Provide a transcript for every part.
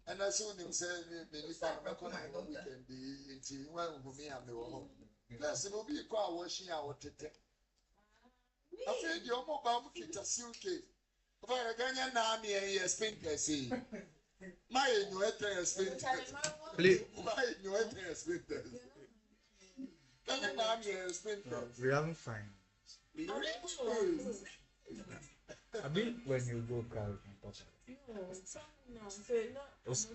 And I saw him say, Yes, it will be a car washing our tete. I think your mobile kit a suitcase. If I again, Nami, a spinker, see. My new head spinter. Please, my new head spinter. We haven't found. I mean, when you go car,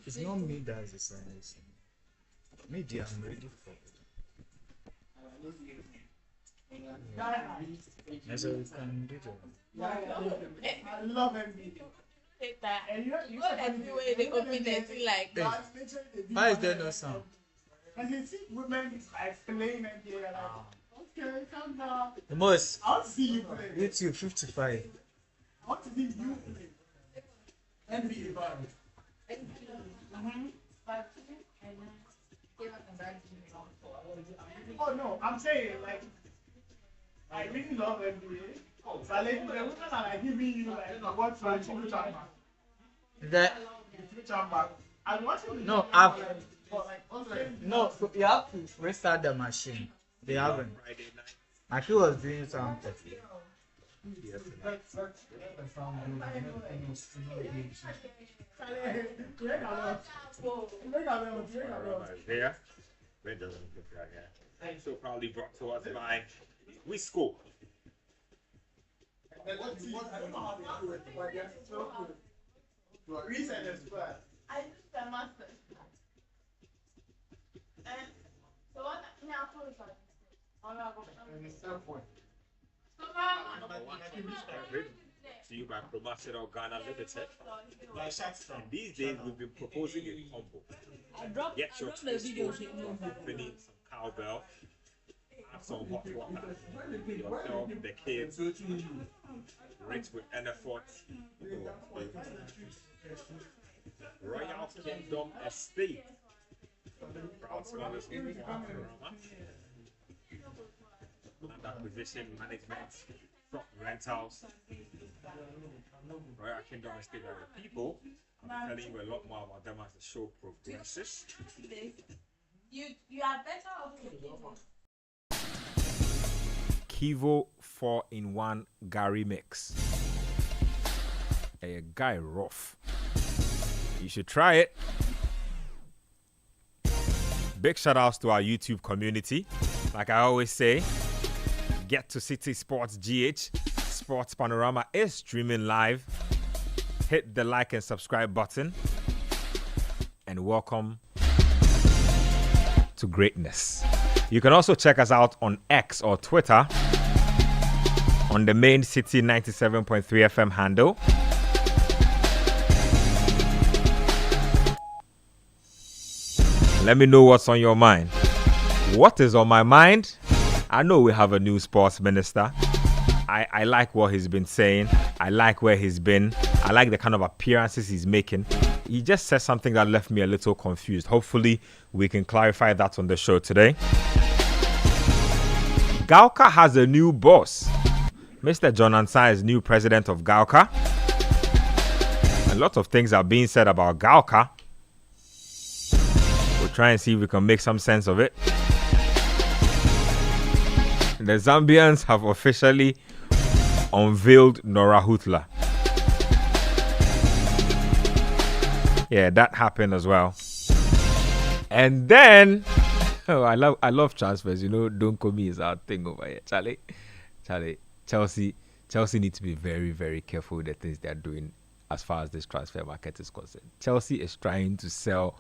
it's not me that's the size. Maybe I'm ready for it. Yes, we can do that. I love NBA. You go everywhere they open it like that. Why is there no sound? And you see women like playing NBA, like, okay, calm down. The most. I want to see you play. YouTube 55. I want to see you play. NBA ball. Oh no, I'm saying like I really love NBA. But like, the women are like giving you like what for future back. That Future back. I want to no, I've okay. no. You have to restart the machine. They haven't. My kid was doing something. There. When doesn't look right here. So probably brought to us by We Score. Recent as well. I do the master. So what now for To you by Promotional Ghana Limited. And these days we've been proposing a combo. Get your twist opening some cowbell, have some hot water, yourself, the kids, rich with effort. Royal Kingdom Estate. Proud sponsors of Panorama. And acquisition management, stock rentals. Royal Kingdom Estate are the people. I'm telling you a lot more about them as the show progresses. You are better off Kivo 4-in-1 Gary Mix. A guy rough. You should try it. Big shout outs to our YouTube community. Like I always say, get to City Sports GH. Sports Panorama is streaming live. Hit the like and subscribe button. And welcome to greatness. You can also check us out on X or Twitter on the main City 97.3 FM handle. Let me know what's on your mind. What is on my mind? I know we have a new sports minister. I like what he's been saying. I like where he's been. I like the kind of appearances he's making. he just said something that left me a little confused. Hopefully, we can clarify that on the show today. Gauka has a new boss. Mr. John Ansah is new president of Gauka. A lot of things are being said about Gauka. We'll try and see if we can make some sense of it. The Zambians have officially unveiled Nora Hutla. Yeah, that happened as well. And then, I love transfers. You know, don't call me is our thing over here, Charlie. Chelsea need to be very, very careful with the things they are doing as far as this transfer market is concerned. Chelsea is trying to sell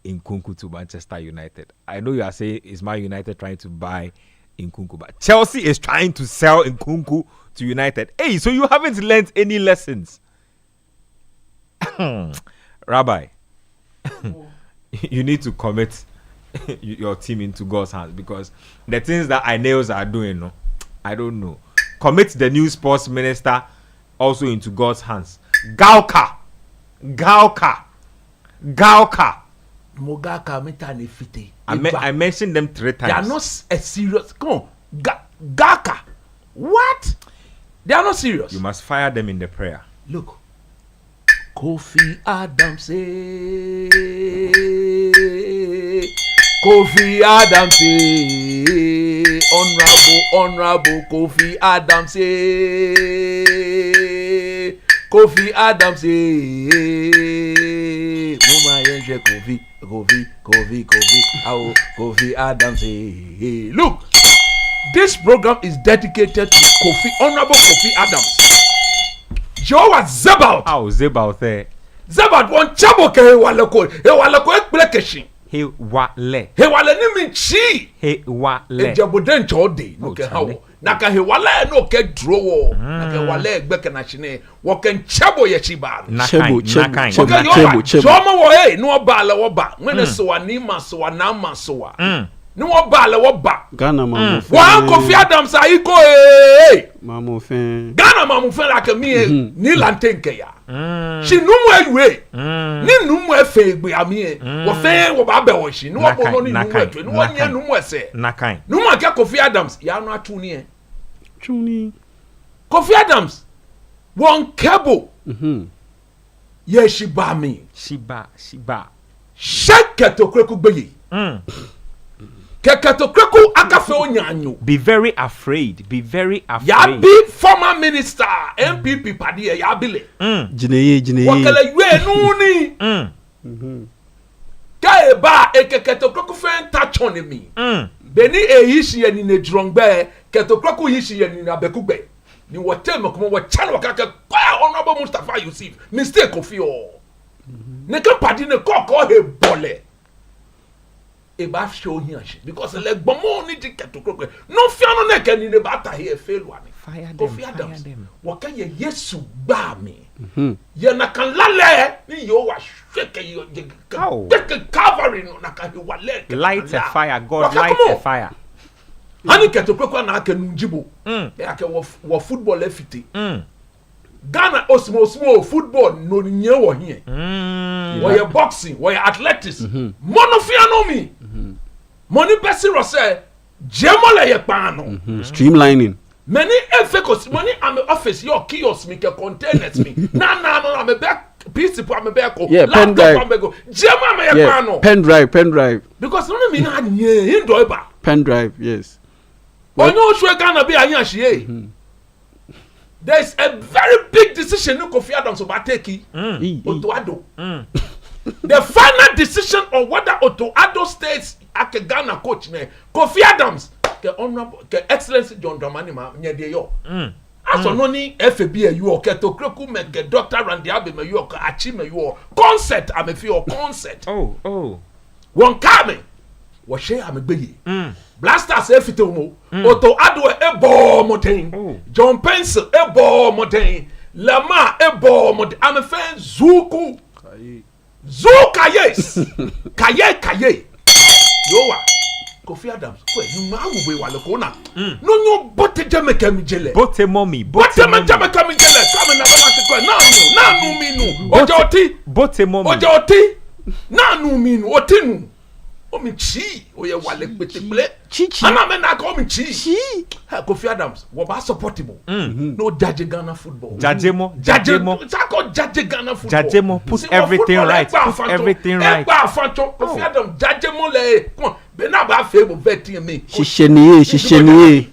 Nkunku to Manchester United. I know you are saying is Man United trying to buy Nkunku, but Chelsea is trying to sell Nkunku to United. Hey, so you haven't learned any lessons. Rabbi, you need to commit your team into God's hands, because the things that Ineos are doing, no, I don't know. Commit the new sports minister also into God's hands. Gauka. Mogaka metane fite. I mentioned them 3 times. They are not a serious. Come on, Gaka. What? They are not serious. You must fire them in the prayer. Look, Kofi Adams, honorable Kofi Adams, Kofi Adams, Kofi Adams. Look, this program is dedicated to Honorable Kofi Adams. Joa Zebalt. Oh, Zebalt there. Zebalt won chabo ke hewaleko ekplekeshin. Hewale ni minchi. Hewale. Ejaboden chode no ke hawo. Naka hewale no ke drowo. Naka hewale egbeke na chine. Wo ken chabo ye chiba. Chebo. Choma wo no ba le wo ba. Mwene so ani ma so na ma so. Ni wo ba le wo ba. Ghana mamu fe. Wa Kofi Adams ayi go mamu fe. Ghana mamu fe like me ni lantenke ya. She numu ewe. Ni numu efe egbe ami wo fe wo ba be wo shi. Ni wo bono ni numu efe. Ni wo nye numu ese. Nakan. Numu ake Kofi Adams ya no atu ni e. Chuni. Kofi Adams won kebo. Ye shiba mi. Shiba. Shake to kweku gbeyi. Kekatokreku akafe onyanyo. Be very afraid. Ya be former minister MPP padi ya bile. Jineye. Wakala yue nuni. Kae ba ekekatokreku fe ntachone mi. Beni yishi ye ni ne drongbe, ketokreku yishi ye ni abekugbe. Ni wotem komo wo chano wakaka kwa Honorable Mustafa Yusuf. Mistake of you. Ne kan padi ne koko he bole. Eba show here because like bomo ni ticket to crocodile no fiano na kan ni ne bata here fail one fire them waka ye Yesu ba me ye na kan lale ni yo wa shake yo take Calvary no na kan wale light a fire. God light a fire. Hani keto crocodile na kan njibo ya ke wo football efiti Ghana osmo football no nye wo here wo boxing wo athletics monofiano mi money person say jemole ye pano Streamlining. many efekos money am office your kiosk me ke containers me na am be PC po am be ko pen drive jema me ye pano pen drive because no me na nye ndo eba pen drive, yes. Onyo shwe Ghana be anya hye. There's a very big decision you Kofi Adams about taking. Otoado. The final decision on whether Otoado stays at Ghana coach ne Kofi Adams ke honorable ke excellency John Dramani ma nyede yo. Aso no ni FB you ke to kreku me ke Dr. Randy Abe me you ke achi me you concert am fi your concert. Oh. Won kame. Wo share am gbeyi. Blasters efite mo Otoado ebo moden John Pencil ebo moden Lama ebo moden I'm a fan Zuku Zuka yes Kaye Yowa Kofi Adams, you ma wo we wale kona. No bote jame kami jele. Bote mommy, bote jame kami jele. Come na baba te ko na nu mi nu. Ojo oti. Bote mommy. Ojo oti. Na nu mi nu, oti nu. O mi chi, o ye wale peteple. Chi. Ana me na ko mi chi. Kofi Adams, wo ba supportable. No judge Ghana football. Jajemo. Sako judge Ghana football. Jajemo put everything right. Put everything right. Kofi Adams, jajemo le. Come on, be na ba favor vetting me. Shisheniye.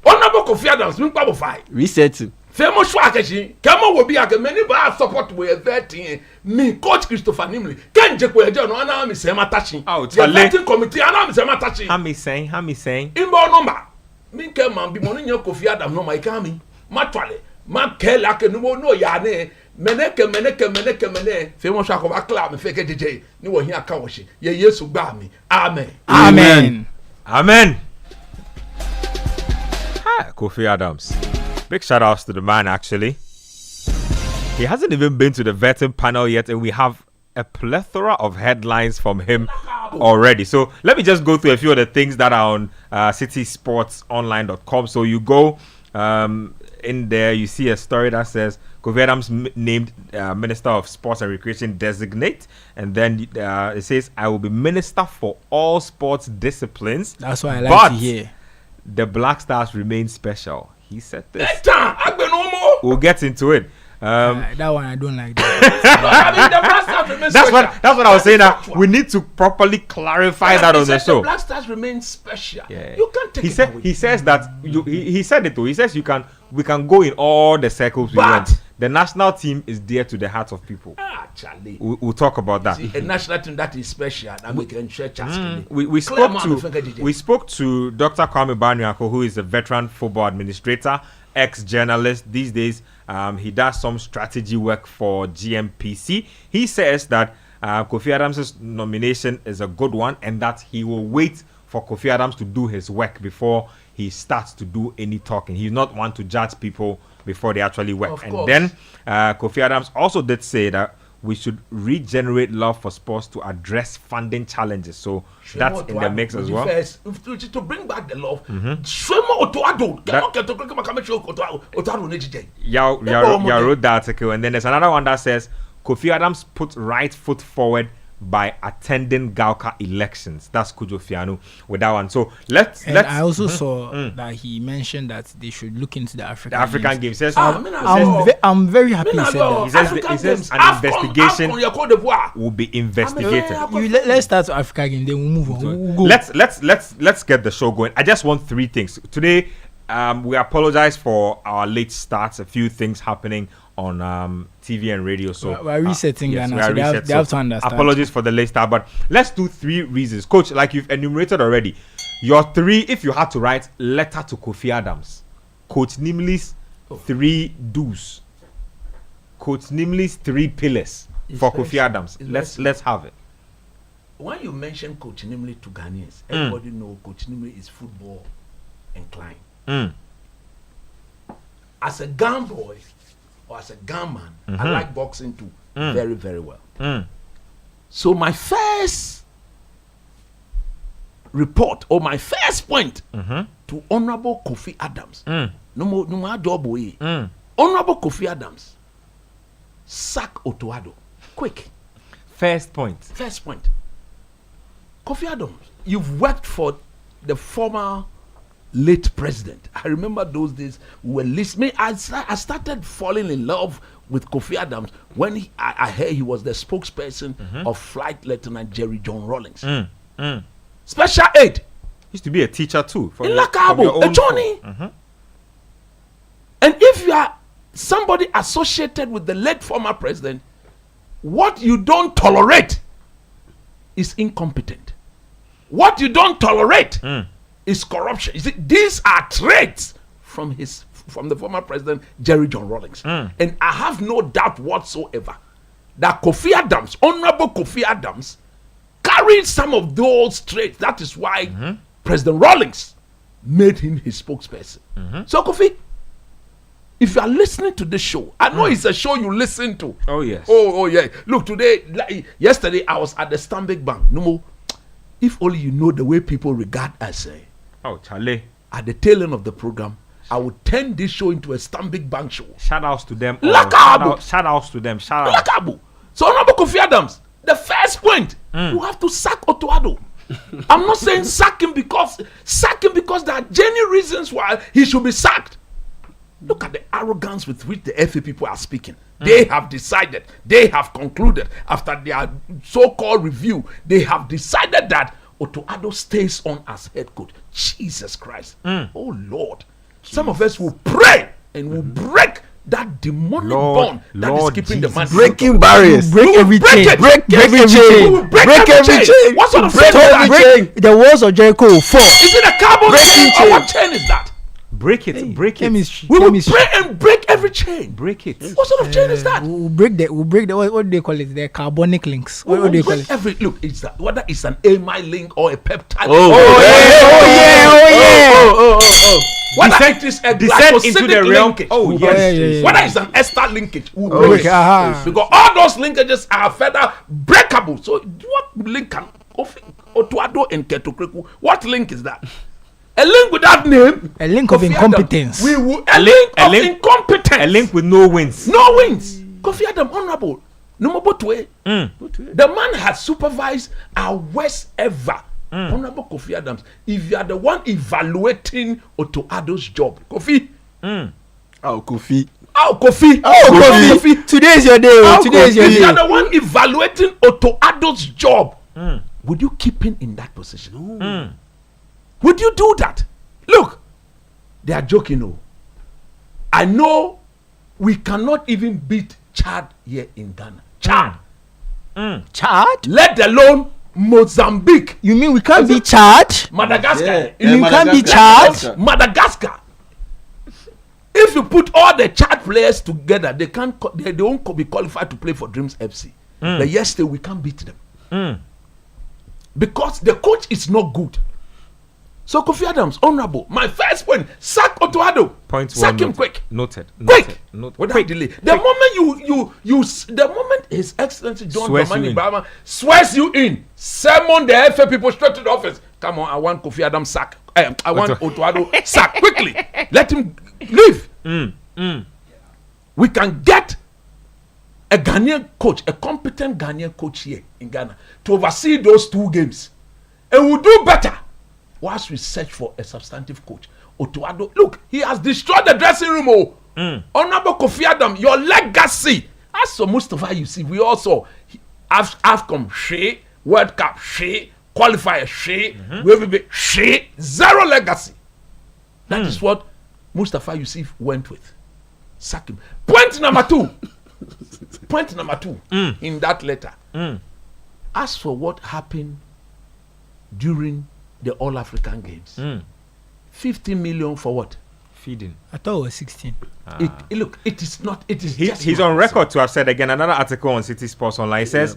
Honorable Kofi Adams, mi pa bo fight. Reset. Famous show akeshi. Kemo wo bi ake many ba support we vetting me coach Christopher Nimley. Kenje ko eje no ana mi se matachi. The vetting committee ana mi se matachi. How me saying? Imbo number. Mi ke man bi mo ni Kofi Adams no ma ika mi. Ma twale. Ma ke la ke no ya ne. Meneke. Famous show ko akla me fake DJ. Ni wo hin aka wo she. Ye Yesu gba mi. Amen. Kofi Adams. Big shout outs to the man, actually. He hasn't even been to the vetting panel yet, and we have a plethora of headlines from him already. So let me just go through a few of the things that are on citysportsonline.com. So you go in there, you see a story that says Kofi Adams named Minister of Sports and Recreation designate, and then it says, I will be Minister for all sports disciplines. That's what I like to hear. The Black Stars remain special. He said this. We'll get into it. That one I don't like that. That's what I was saying. Now we need to properly clarify that on the show. The Black Stars remain special. Yeah. You can't take it away. He says that he said it too. He says we can go in all the circles we want. The national team is dear to the hearts of people. Charlie. We'll talk about that. See, a national team that is special. We can share we spoke to Dr. Kwame Banyako, who is a veteran football administrator, ex-journalist. These days, he does some strategy work for GMPC. He says that Kofi Adams' nomination is a good one, and that he will wait for Kofi Adams to do his work before he starts to do any talking. He's not one to judge people before they actually work. And then Kofi Adams also did say that we should regenerate love for sports to address funding challenges. So that's in the mix as well. To bring back the love, you wrote the article, and then there's another one that says Kofi Adams put right foot forward by attending Gauka elections. That's Kujo Fianu with that one. So let's I also saw that he mentioned that they should look into the African games. Says, I'm very happy he said that. He says an investigation will be investigated. Let's start with Africa game, then we'll move on. We'll go. Let's get the show going. I just want three things today. We apologize for our late starts. A few things happening on TV and radio. So we're resetting Ghana. So they have to understand. Apologies for the late start, but let's do 3 reasons. Coach, like you've enumerated already, your 3, if you had to write letter to Kofi Adams, Coach Nimley's 3 do's, Coach Nimley's 3 pillars for Kofi Adams. Let's have it. When you mention Coach Nimley to Ghanaians, everybody know Coach Nimley is football inclined. As a Ghana boy or as a Ghana man, I like boxing too very, very well. So my first report or my first point to Honorable Kofi Adams, Honorable Kofi Adams, sack Otoado. Quick. First point. Kofi Adams, you've worked for the former late president. I remember those days we were listening. I started falling in love with Kofi Adams when I heard he was the spokesperson of Flight Lieutenant Jerry John Rawlings. Special aid. Used to be a teacher too. In Lakabo, a Johnny. And if you are somebody associated with the late former president, what you don't tolerate is incompetent. What you don't tolerate is corruption. You see, these are traits from the former president Jerry John Rawlings. And I have no doubt whatsoever that Kofi Adams, Honorable Kofi Adams, carried some of those traits. That is why President Rawlings made him his spokesperson. So Kofi, if you are listening to this show, I know it's a show you listen to. Oh yes. Oh yeah. Look, yesterday I was at the Stanbic Bank. if only you know the way people regard us. Oh, Charlie. At the tail end of the program, I would turn this show into a Stanbic Bank show. Shout outs to them. Shout outs to them. Shout out. Lakabu. So, Honorable Kofi Adams, the first point, you have to sack Otto Addo. I'm not saying sack him because there are genuine reasons why he should be sacked. Look at the arrogance with which the FA people are speaking. They have decided, they have concluded after their so-called review, they have decided that Otto Addo stays on as head coach. Jesus Christ. Oh Lord. Some of us will pray and will break that demonic bond that is keeping the man. Breaking barriers. Break every chain. Break every chain. Break every chain. What sort of chain is that? The walls of Jericho will fall. Is it a carbon chain? Or what chain is that? Break it. Break it. We will pray and break every chain. Break it. What sort of chain is that? We'll break the what do they call it? The carbonic links. What do they call it? Look, it's that, whether it's an amide link or a peptide. Whether it is a glycosidic linkage. Whether it's an ester linkage. Because all those linkages are further breakable. So what link can Otto Addo and Ketokreku? What link is that? A link without name. A link of incompetence. A link of incompetence. A link with no wins. No wins. Kofi Adam, honorable. No more The man has supervised our worst ever. Honorable Kofi Adams. If you are the one evaluating Otto Addo's job, Kofi. Kofi. Kofi. Today is your day. Today is your day. If you are the one evaluating Otto Addo's job, would you keep him in that position? No. Would you do that? Look, they are joking. I know we cannot even beat Chad here in Ghana. Chad? Let alone Mozambique. You mean we can't beat Chad? Madagascar. You can't beat Chad? Madagascar. If you put all the Chad players together, they won't be qualified to play for Dreams FC. But yesterday we can't beat them. Because the coach is not good. So Kofi Adams, honorable. My first point: sack Otto Addo. Sack him quick. Noted. Without delay. The moment the moment His Excellency John Dramani Brahma swears you in, summon the FA people straight to the office. Come on, I want Kofi Adams sack. I want Otto Addo sack quickly. Let him leave. We can get a Ghanaian coach, a competent Ghanaian coach here in Ghana to oversee those 2 games, and we'll do better. Whilst we search for a substantive coach, Otto Addo, look, he has destroyed the dressing room. Honorable Kofi Adam, your legacy. As for Mustafa Yusuf, we also AFCON she, World Cup she, qualifier she, she, 0 legacy. That is what Mustafa Yusuf went with. Sack him. Point number 2 in that letter. As for what happened during the All African Games, 50 million for what? Feeding. I thought it was 16. Look, it is not. It is. He's on record to have said again. Another article on City Sports Online says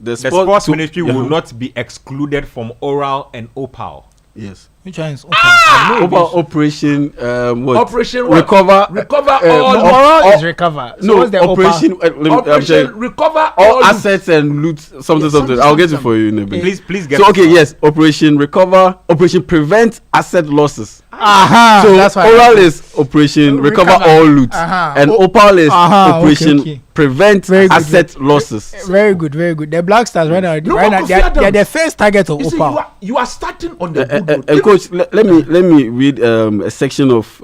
the sports ministry will not be excluded from oral and opal. Yes. Which one is opal? Operation. Operation recover. All. Oral is recover. So no, what's the operation. Operation recover all assets and loot. Something. I'll get it for you in a bit. Please get. So okay, yes. Operation recover. Operation prevent asset losses. So that's why oral is operation recover all loot, and opal is operation prevent asset losses. Very good. The Black Stars right now, they're the first target of opal. You are starting on the good road. Coach, let me read a section of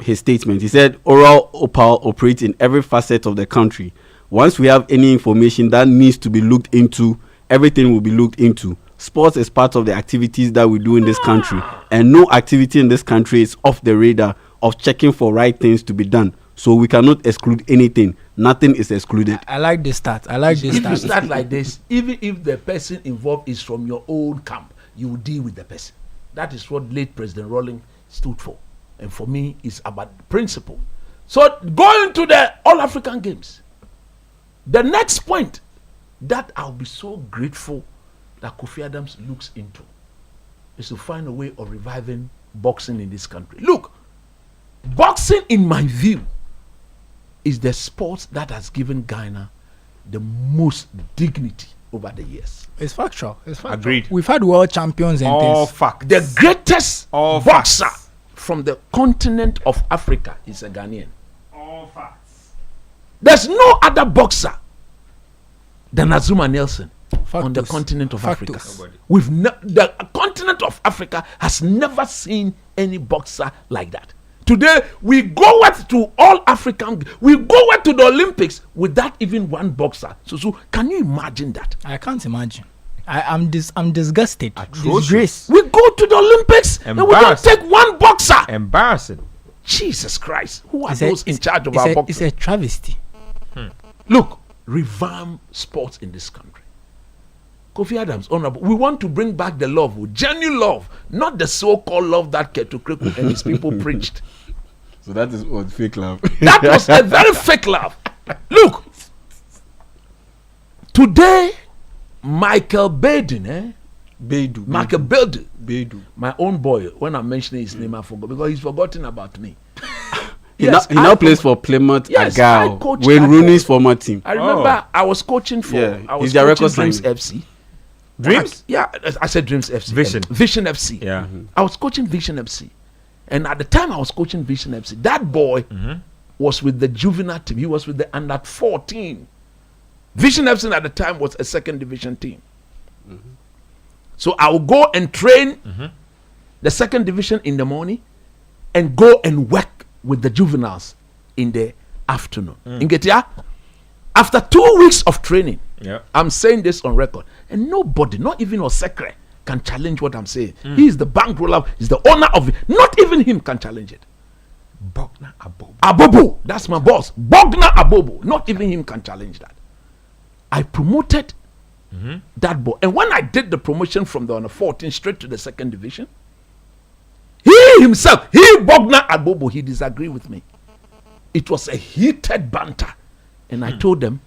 his statement. He said, "Oral opal operates in every facet of the country. Once we have any information that needs to be looked into, everything will be looked into. Sports is part of the activities that we do in this country, and no activity in this country is off the radar of checking for right things to be done. So we cannot exclude anything. Nothing is excluded." I like this start. If you start like this, even if the person involved is from your own camp, you will deal with the person. That is what late President Rawlings stood for. And for me, it's about principle. So going to the All African Games, the next point that I'll be so grateful that Kofi Adams looks into is to find a way of reviving boxing in this country. Look, boxing, in my view, is the sport that has given Ghana the most dignity over the years. It's factual. It's factual. Agreed. We've had world champions and All things. facts. The greatest All boxer facts. from the continent of Africa is a Ghanaian. All facts. There's no other boxer than Azuma Nelson on the Factus. continent of Africa. Factus. The continent of Africa has never seen any boxer like that. Today we go to all African, we go to the Olympics without even one boxer. So can you imagine that? I can't imagine. I'm disgusted. Atrocious. Disgrace. We go to the Olympics and we don't Embarrassing. take one boxer. Embarrassing. Jesus Christ, who are It's those in charge of our boxing? It's a travesty. Look, revamp sports in this country. Kofi Adams, honorable, we want to bring back the love, genuine love, not the so-called love that Ketu Kreku and his people preached. So that is what fake love. That was a very fake love. Look, today, Michael Baden, Michael Baden, my own boy, when I'm mentioning his name, I forgot because he's forgotten about me. He now plays for Plymouth Argyle, Wayne Rooney's former team. I remember I was coaching for I was he's their coaching record Dreams signing. FC. Dreams? Yeah, I said Dreams FC. Vision FC. Yeah. I was coaching Vision FC. And at the time I was coaching Vision FC, that boy was with the juvenile team. He was with the under 14. Vision FC at the time was a second division team. So I would go and train the second division in the morning and go and work with the juveniles in the afternoon. Ingetia, after 2 weeks of training, I'm saying this on record, and nobody, not even Osekre, can challenge what I'm saying. He is the bankroller, he's the owner of it. Not even him can challenge it. Bogna Abobo. Abobo, that's my boss. Bogna Abobo, not even him can challenge that. I promoted that boy, and when I did the promotion from the under 14 straight to the second division, he himself, Bogna Abobo, he disagreed with me. It was a heated banter, and I told them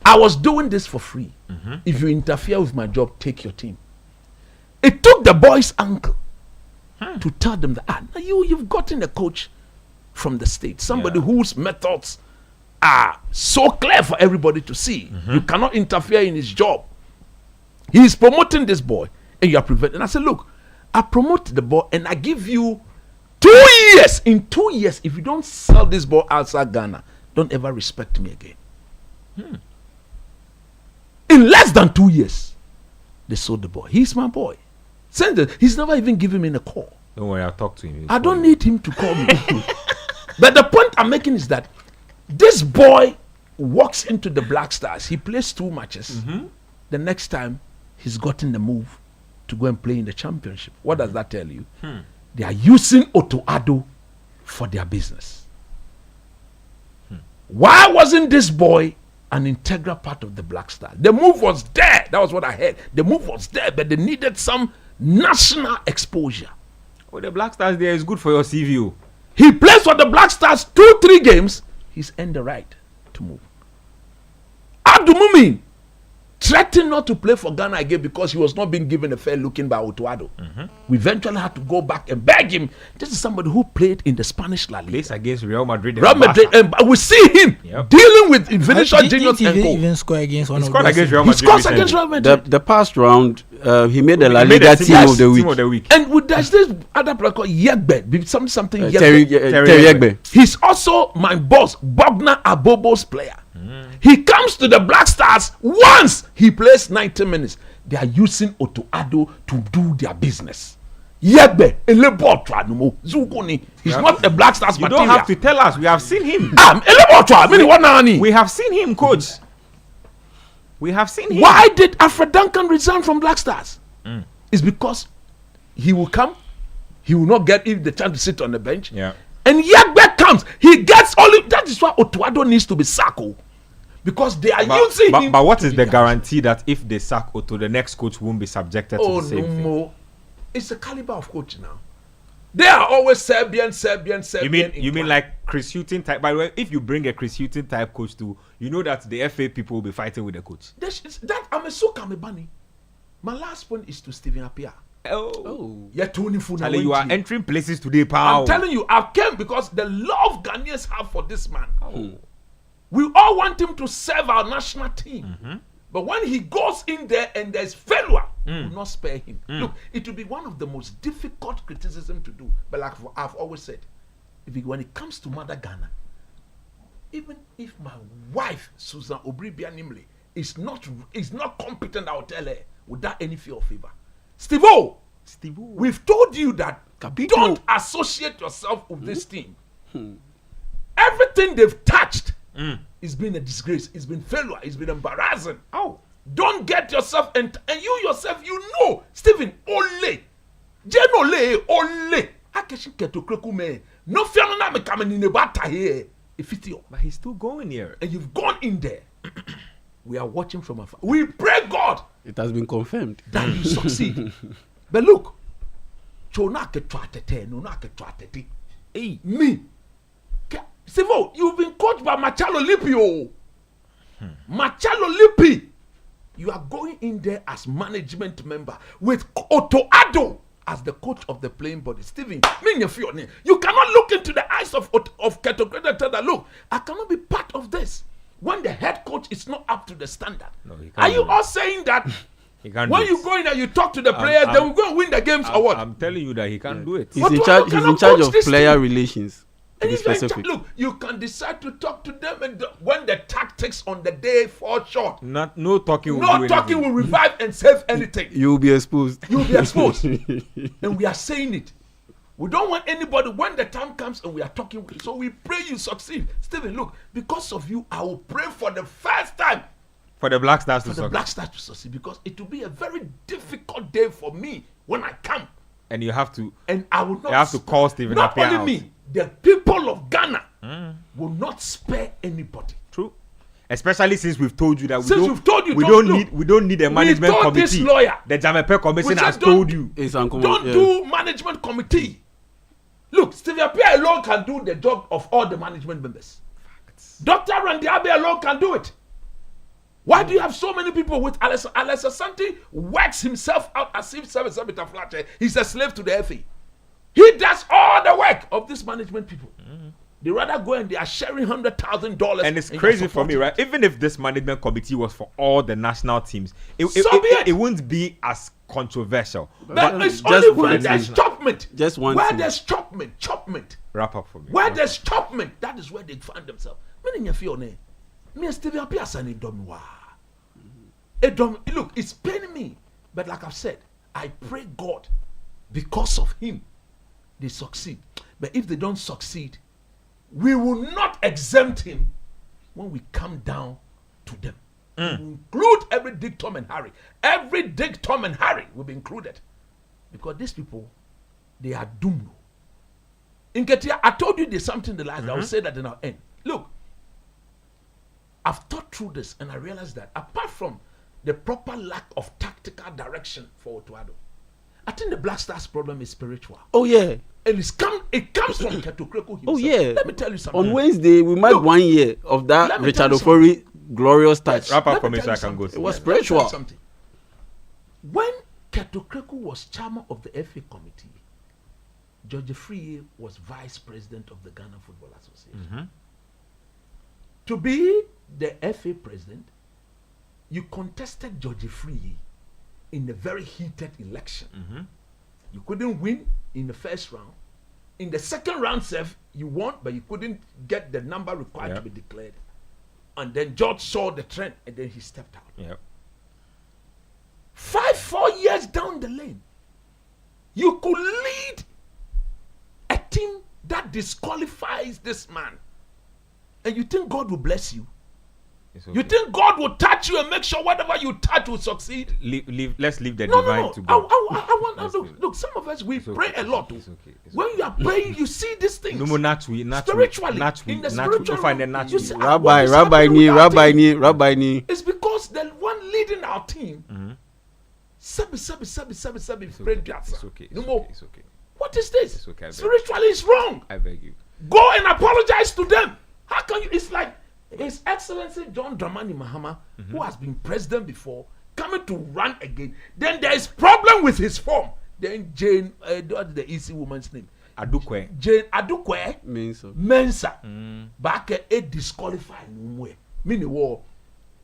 I was doing this for free. If you interfere with my job, take your team. It took the boy's uncle to tell them that you've gotten a coach from the state, somebody whose methods are so clear for everybody to see. You cannot interfere in his job. He is promoting this boy, and you are preventing. And I said, look, I promote the boy, and I give you 2 years. In 2 years, if you don't sell this boy outside Ghana, don't ever respect me again. In less than 2 years, they sold the boy. He's my boy. He's never even given me a call. Don't worry, I'll talk to him. I don't need him to call me. But the point I'm making is that this boy walks into the Black Stars. He plays 2 matches. The next time, he's gotten the move to go and play in the championship. What does that tell you? They are using Otto Addo for their business. Why wasn't this boy an integral part of the Black Stars? The move was there. That was what I heard. The move was there, but they needed some national exposure. Oh, the Black Stars there is good for your CV. He plays for the Black Stars 2-3 games. He's earned the right to move. Abdul Mumin threatened not to play for Ghana again because he was not being given a fair looking by Otuado. We eventually had to go back and beg him. This is somebody who played in the Spanish La Liga. Plays against Real Madrid. Real Madrid, and we see him dealing with Vinicius Juniors and Did co. even score against one He of scored those? against Real He Madrid. scores against Real Madrid. The past round, he made the La He made Liga the team of the week. Team of the week. And with there's this other player called Yegbe, something Yegbe. Terry Yegbe. He's also my boss, Bogna Abobo's player. He comes to the Black Stars once. He plays 90 minutes. They are using Otto Addo to do their business. Yegbe, he's not a Black Stars You material. don't have to tell us. We have seen him. We We have seen him, coach. We have seen him. Why did Alfred Duncan resign from Black Stars? It's because he will come, he will not get the chance to sit on the bench. And Yegbe comes, he gets only. That is why Otuado needs to be sacked, because they are using him. But what is the guarantee that if they sack Otto, the next coach won't be subjected to the same thing? It's the caliber of coach now. They are always Serbian. You mean like Chris Hutton type? By the way, if you bring a Chris Hutton type coach to, you know that the FA people will be fighting with the coach. That I'm a Kamebani. My last point is to Stephen Appiah. Charlie, you are entering places today, pal. I'm telling you, I came because the love Ghanaians have for this man. We all want him to serve our national team. But when he goes in there and there's failure, will not spare him. Look, it will be one of the most difficult criticism to do. But like I've always said, when it comes to Mother Ghana, even if my wife Susan Obribia Nimle is not competent, I'll tell her without any fear or favor. Steve-O, we've told you that don't associate yourself with this team. Everything they've touched it's been a disgrace, it's been failure, it's been embarrassing. Oh, don't get yourself and you yourself, you know, Stephen, ole, Jenole, ole, Akeshi Ketokreku me, no fiona me coming in the bata here. But he's still going here. And you've gone in there. We are watching from afar. We pray God. It has been confirmed that you succeed. But look, hey, me. Sivo, you've been coached by Machalo Lippi. Machalo Lippi. You are going in there as management member with Otto Addo as the coach of the playing body. Stephen, you cannot look into the eyes of Ketokreku and tell that, look, I cannot be part of this when the head coach is not up to the standard. No, are you all saying that when you go in there, you talk to the players, they will go and win the games or what? I'm telling you that he can't do it. He's in charge of player relations. And look, you can decide to talk to them, and when the tactics on the day fall short, no talking will revive and save anything. You will be exposed. You will be exposed. And we are saying it. We don't want anybody when the time comes and we are talking. So we pray you succeed. Stephen, look, because of you, I will pray for the first time for the Black Stars to succeed, because it will be a very difficult day for me when I come. And you have to. And I will not. You have to call Stephen. Not only me. The people of Ghana will not spare anybody. True. Especially since we've told you that we don't need a management committee. This lawyer, the Jamepe Commission has told you. Don't do management committee. Look, Stephen Appiah alone can do the job of all the management members. Facts. Dr. Randy Abe alone can do it. Why do you have so many people with Alessa Santi works himself out as if he's a slave to the FA? He does all the work of these management people. They rather go and they are sharing $100,000. And it's crazy for me, right? Even if this management committee was for all the national teams, it wouldn't be as controversial. But it's only when there's chopment. Just one. Where there's chopment. Wrap up for me. Where there's chopment, that is where they find themselves. Look, it's paining me. But like I've said, I pray God, because of him, they succeed. But if they don't succeed, we will not exempt him when we come down to them. We will include every Dick, Tom, and Harry. Every Dick, Tom, and Harry will be included. Because these people, they are doomed. In Ketia, I told you there's something the last I will say that in our end. Look, I've thought through this and I realized that apart from the proper lack of tactical direction for Otuado, I think the Black Stars problem is spiritual. Oh yeah. And it comes from Ketokreku himself. Oh yeah. Let me tell you something. On Wednesday, we marked 1 year of that Richard Ofori glorious touch. Wrap up for me so I can go. It was spiritual. When Ketokreku was chairman of the FA committee, George Free was vice president of the Ghana Football Association. To be the FA president, you contested George Free in a very heated election. You couldn't win in the first round. In the second round, you won, but you couldn't get the number required to be declared. And then George saw the trend, and then he stepped out. 4 years down the lane, you could lead a team that disqualifies this man. And you think God will bless you? Okay. You think God will touch you and make sure whatever you touch will succeed? Let's leave the divine to God. I want look, some of us, we pray a lot. When you are praying, you see these things. Spiritually, in the spiritual realm, you say, Rabbi Ni. It's because the one leading our team, Sabi, prayed It's okay. What is this? It's okay, spiritually, it's wrong. I beg you. Go and apologize to them. How can you? It's like His Excellency John Dramani Mahama, who has been president before, coming to run again. Then there is problem with his form. Then Jane, what is the easy woman's name? Adukwe. Jane Adukwe Mensa. Back a disqualified. Meaning war.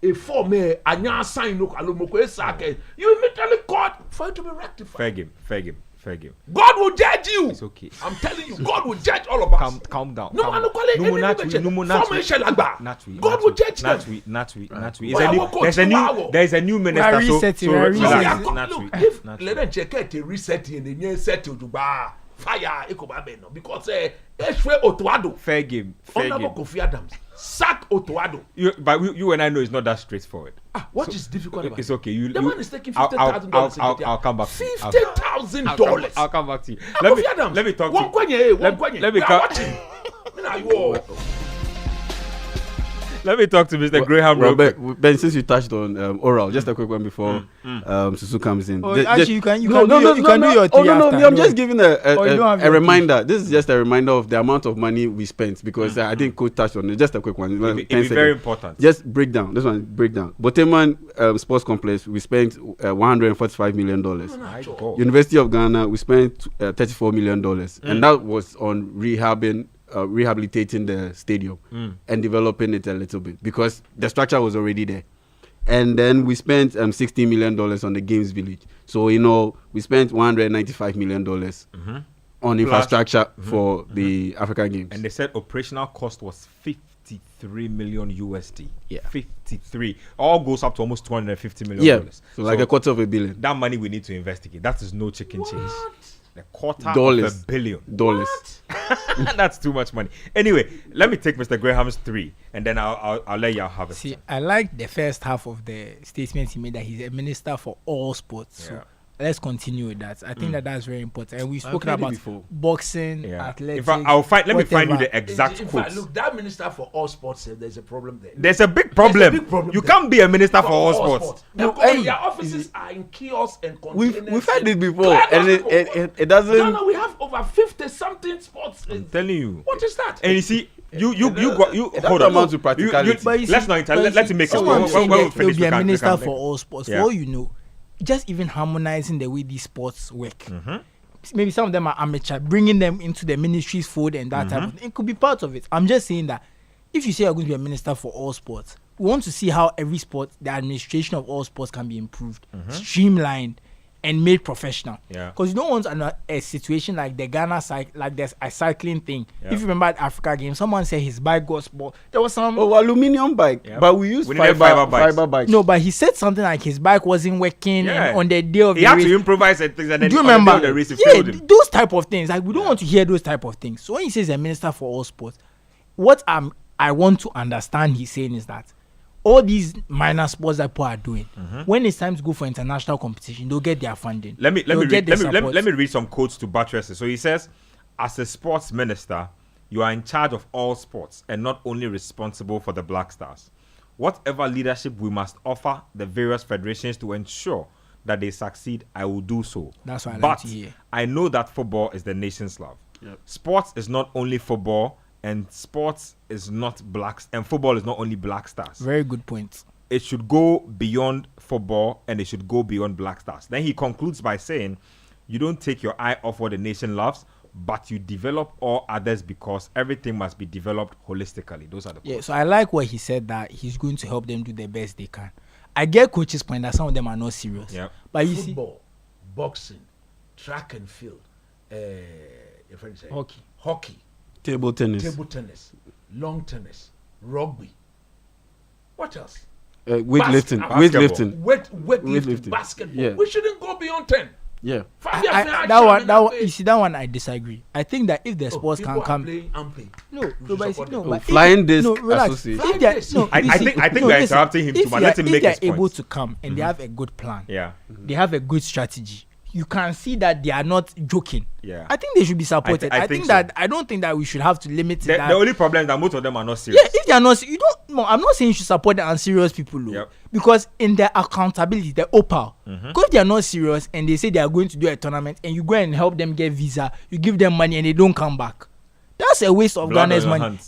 a form anya sign no alomoko esake, you immediately called for it to be rectified. Fair game. God will judge you. It's okay. I'm telling you, God will judge all of us. Calm down. No, God will judge them. There's a new minister. Let them check it, reset in the new settle to bar fire. Because Otuado. Fair game. Kofi Adams. Sack Otuado. But you and I know it's not that straightforward. What is difficult about it? It's okay. The man is taking $50,000. I'll come back to you. $50,000. I'll come back to you. Let me talk to you. Let me talk to Mr. Graham. Robert, Ben, since you touched on oral, just a quick one before Susu comes in. Actually, you can do your 3 after. I'm just giving a reminder. This is just a reminder of the amount of money we spent because I think Coach touched on it. Just a quick one. It'll be very important. Just break down. This one, break down. Boteman Sports Complex, we spent $145 million. University of Ghana, we spent $34 million. And that was on rehabilitating the stadium and developing it a little bit because the structure was already there. And then we spent $60 million on the Games Village. So, we spent $195 million on infrastructure for the African Games. And they said operational cost was 53 million USD. Yeah. 53. All goes up to almost $250 million. Yeah. So like a quarter of $1 billion. That money we need to investigate. That is no chicken change. A quarter of $1 billion. That's too much money. Anyway, let me take Mr. Graham's 3 and then I'll let y'all have it. See, I like the first half of the statement he made that he's a minister for all sports. So let's continue with that. I think that's very important. And we've spoken about boxing, athletics. In fact, let me find you the exact quote. Look, that minister for all sports, there's a problem there. There's a big problem. You can't be a minister for all sports. No, their offices are in kiosks and containers. We've had it before, and it doesn't. No, we have over 50-something sports. I'm telling you. What is that? And you see, you hold on. Let's not make it. He'll be a minister for all sports. For all you know, just even harmonizing the way these sports work. Maybe some of them are amateur, bringing them into the ministry's fold and that type of thing. It could be part of it. I'm just saying that if you say you're going to be a minister for all sports, we want to see how every sport, the administration of all sports can be improved, streamlined, and made professional. Because you don't want a situation like the Ghana like there's a cycling thing. If you remember at Africa Games, someone said his bike got spoiled. There was some aluminium bike, but we used fiber bikes. No, but he said something like his bike wasn't working and on the day of the race. He had to improvise and things, and then do you remember? The race failed him. Those type of things. Like we don't want to hear those type of things. So when he says a minister for all sports, what I want to understand he's saying is that all these minor sports that people are doing, when it's time to go for international competition, they'll get their funding. Let me read some quotes to buttress it. So he says, as a sports minister, you are in charge of all sports and not only responsible for the Black Stars. Whatever leadership we must offer the various federations to ensure that they succeed, I will do so. That's what I like to hear. I know that football is the nation's love. Sports is not only football, and sports is not blacks, and football is not only Black Stars. Very good point. It should go beyond football and it should go beyond Black Stars. Then he concludes by saying, you don't take your eye off what the nation loves, but you develop all others because everything must be developed holistically. Those are the points. So I like what he said, that he's going to help them do the best they can. I get coach's point that some of them are not serious. But you football, boxing, track and field, hockey. Table tennis, long tennis, rugby. What else? Weightlifting, basketball. Yeah. We shouldn't go beyond 10. Yeah. That one I disagree. I think that if the sports can come, flying disc. No, relax. I think we're interrupting him too much. Let him make his point. If they're able to come and they have a good plan, they have a good strategy, you can see that they are not joking. I think they should be supported. I don't think that we should have to limit it. The only problem is that most of them are not serious. If they are not, I'm not saying you should support the unserious people, because in their accountability, the opal, because they are not serious and they say they are going to do a tournament and you go and help them get visa, you give them money and they don't come back. That's a waste of Ghana's money.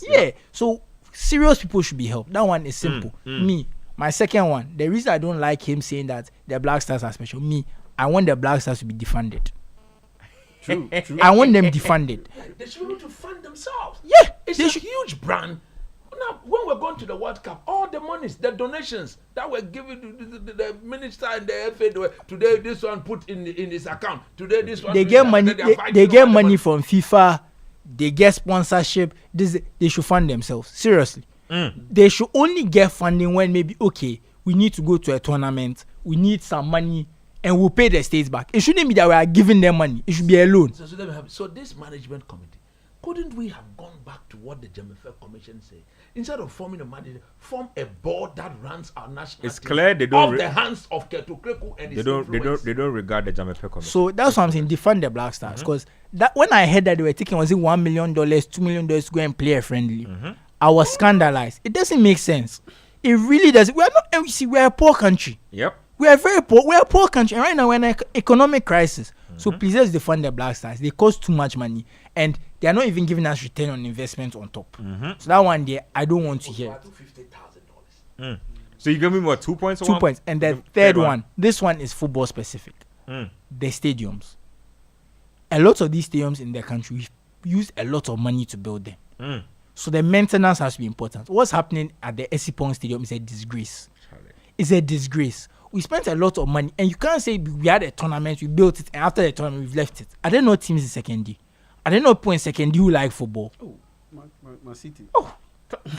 So serious people should be helped. That one is simple. My second one, the reason I don't like him saying that the Black Stars are special, I want the Black Stars to be defunded. True. I want them defunded. They should be able to fund themselves. Yeah, it's a huge brand. now, when we're going to the World Cup, all the monies, the donations that were given to the minister and the FA, today this one put in his account, today this one. They get money. They get money from FIFA. They get sponsorship. They should fund themselves. Seriously, they should only get funding when maybe we need to go to a tournament. We need some money. And we'll pay the states back. It shouldn't be that we are giving them money. It should be a loan. So this management committee, couldn't we have gone back to what the Jemmefe Commission said? Instead of forming a management, form a board that runs our national it's team clear they don't off the hands of Ketu Kreku and his they don't regard the Jemmefe Commission. So that's what I'm saying. Defund the Black Stars. Because that when I heard that they were taking $1 million, $2 million to go and play a friendly, I was scandalized. It doesn't make sense. It really doesn't. We are not. You see, we are a poor country. Yep. We are very poor. We are a poor country, and right now we're in an economic crisis. So please let's defund the Black Stars. They cost too much money, and they are not even giving us return on investment on top. So that one there, I don't want to hear. $50,000. So you give me what, 2 points? Or 2 points, and the third one. This one is football specific. The stadiums. A lot of these stadiums in the country, we've used a lot of money to build them. So the maintenance has to be important. What's happening at the Esipong Stadium is a disgrace. It's a disgrace. We spent a lot of money, and you can't say we had a tournament, we built it, and after the tournament, we've left it. I don't know teams in second D. I don't know people in second D who like football. Oh, my city. Oh,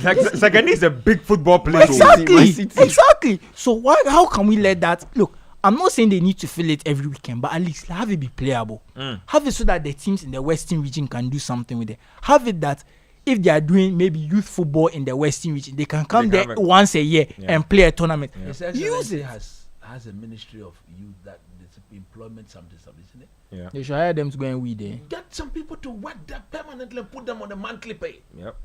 like second D is a big football place. Exactly. So how can we let that look? I'm not saying they need to fill it every weekend, but at least have it be playable. Have it so that the teams in the Western region can do something with it. Have it that if they are doing maybe youth football in the Western region, they can come there once a year and play a tournament. Use it. Has a Ministry of Youth that employment something, isn't it? Yeah. They should hire them to go and weed there. Get some people to work there permanently and put them on a monthly pay. Yep.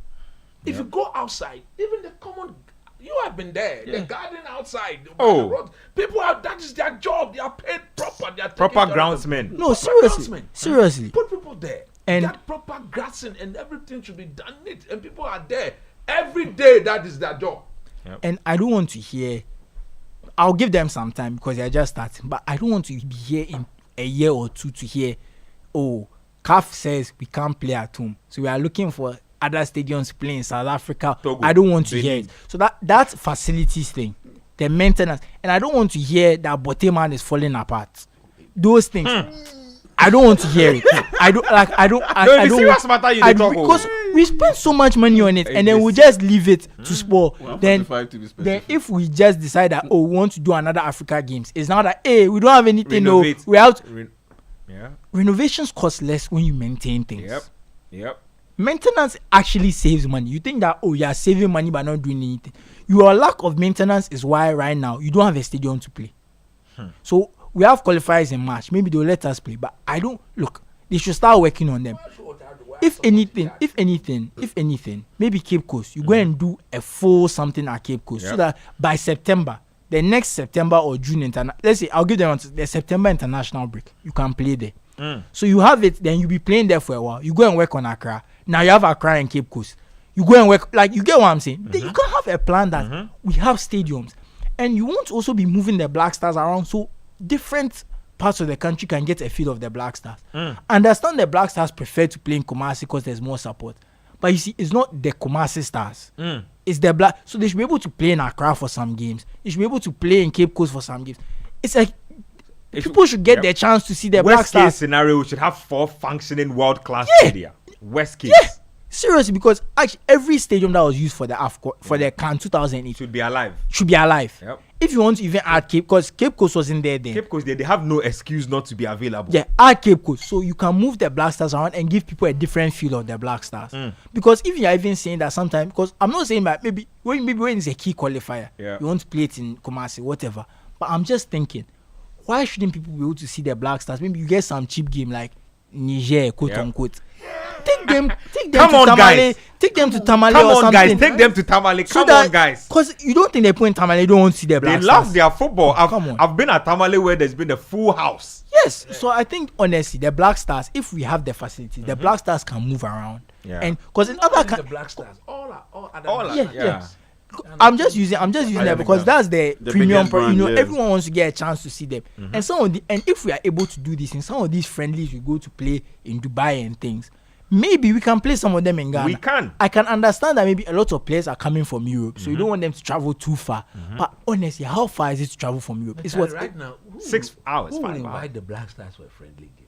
If you go outside, even the common, you have been there, the garden outside, the road, people are, that is their job. They are paid proper. They are proper groundsmen. No, seriously. Put people there. And get proper grassing and everything should be done neat. And people are there every day. That is their job. Yep. And I don't want to hear. I'll give them some time because they're just starting. But I don't want to be here in a year or two to hear, CAF says we can't play at home. So we are looking for other stadiums playing in South Africa. Togo, I don't want to hear it. So that facilities thing, the maintenance, and I don't want to hear that Boteman is falling apart. Those things. I don't want to hear it. I don't. Because we spend so much money on it, and then we just leave it to spoil. Then if we just decide that we want to do another Africa Games, it's now that we don't have anything. We have renovations cost less when you maintain things. Yep. Maintenance actually saves money. You think that you are saving money by not doing anything. Your lack of maintenance is why right now you don't have a stadium to play. So we have qualifiers in March. Maybe they'll let us play, but I don't look. They should start working on them. If anything, maybe Cape Coast. You go and do a full something at Cape Coast so that by September, the next September or June let's say I'll give them the September international break. You can play there. So you have it. Then you'll be playing there for a while. You go and work on Accra. Now you have Accra and Cape Coast. You go and work you get what I'm saying. Then you can have a plan that we have stadiums, and you won't also be moving the Black Stars around so different parts of the country can get a feel of the Black Stars. Understand the Black Stars prefer to play in Kumasi because there's more support. But you see, it's not the Kumasi Stars. It's the Black. So they should be able to play in Accra for some games. They should be able to play in Cape Coast for some games. It's like people should get their chance to see the Black Stars. Worst case scenario, we should have 4 functioning world-class stadia. Worst case. Yeah. Seriously, because actually every stadium that was used for the AFCON, for the CAN 2008 should be alive. Yep. If you want to even add Cape Coast, Cape Coast wasn't there then. Cape Coast, they have no excuse not to be available. Yeah, add Cape Coast. So you can move the Black Stars around and give people a different feel of the Black Stars. Because if you are even saying that sometimes, because I'm not saying that maybe when it's a key qualifier, you want to play it in Kumasi, whatever. But I'm just thinking, why shouldn't people be able to see the Black Stars? Maybe you get some cheap game like Niger, quote unquote. Take them to Tamale. Take them to Tamale or something. Guys. Take them to Tamale. Come on, guys. Because you don't think they put in Tamale, don't want to see their Black Stars. They Stars. love their football. I've been at Tamale where there's been a full house. Yes. So I think honestly, the Black Stars, if we have the facilities, the Black Stars can move around. Yeah. And because in other the Black Stars, all yeah. I'm just using that because that's the premium brand, everyone wants to get a chance to see them. And if we are able to do this in some of these friendlies we go to play in Dubai and things, maybe we can play some of them in Ghana. We can. I can understand that maybe a lot of players are coming from Europe, so you don't want them to travel too far. But honestly, how far is it to travel from Europe? It's what right now. 6 hours, Who will 5 invite hours. the Black Stars for a friendly game?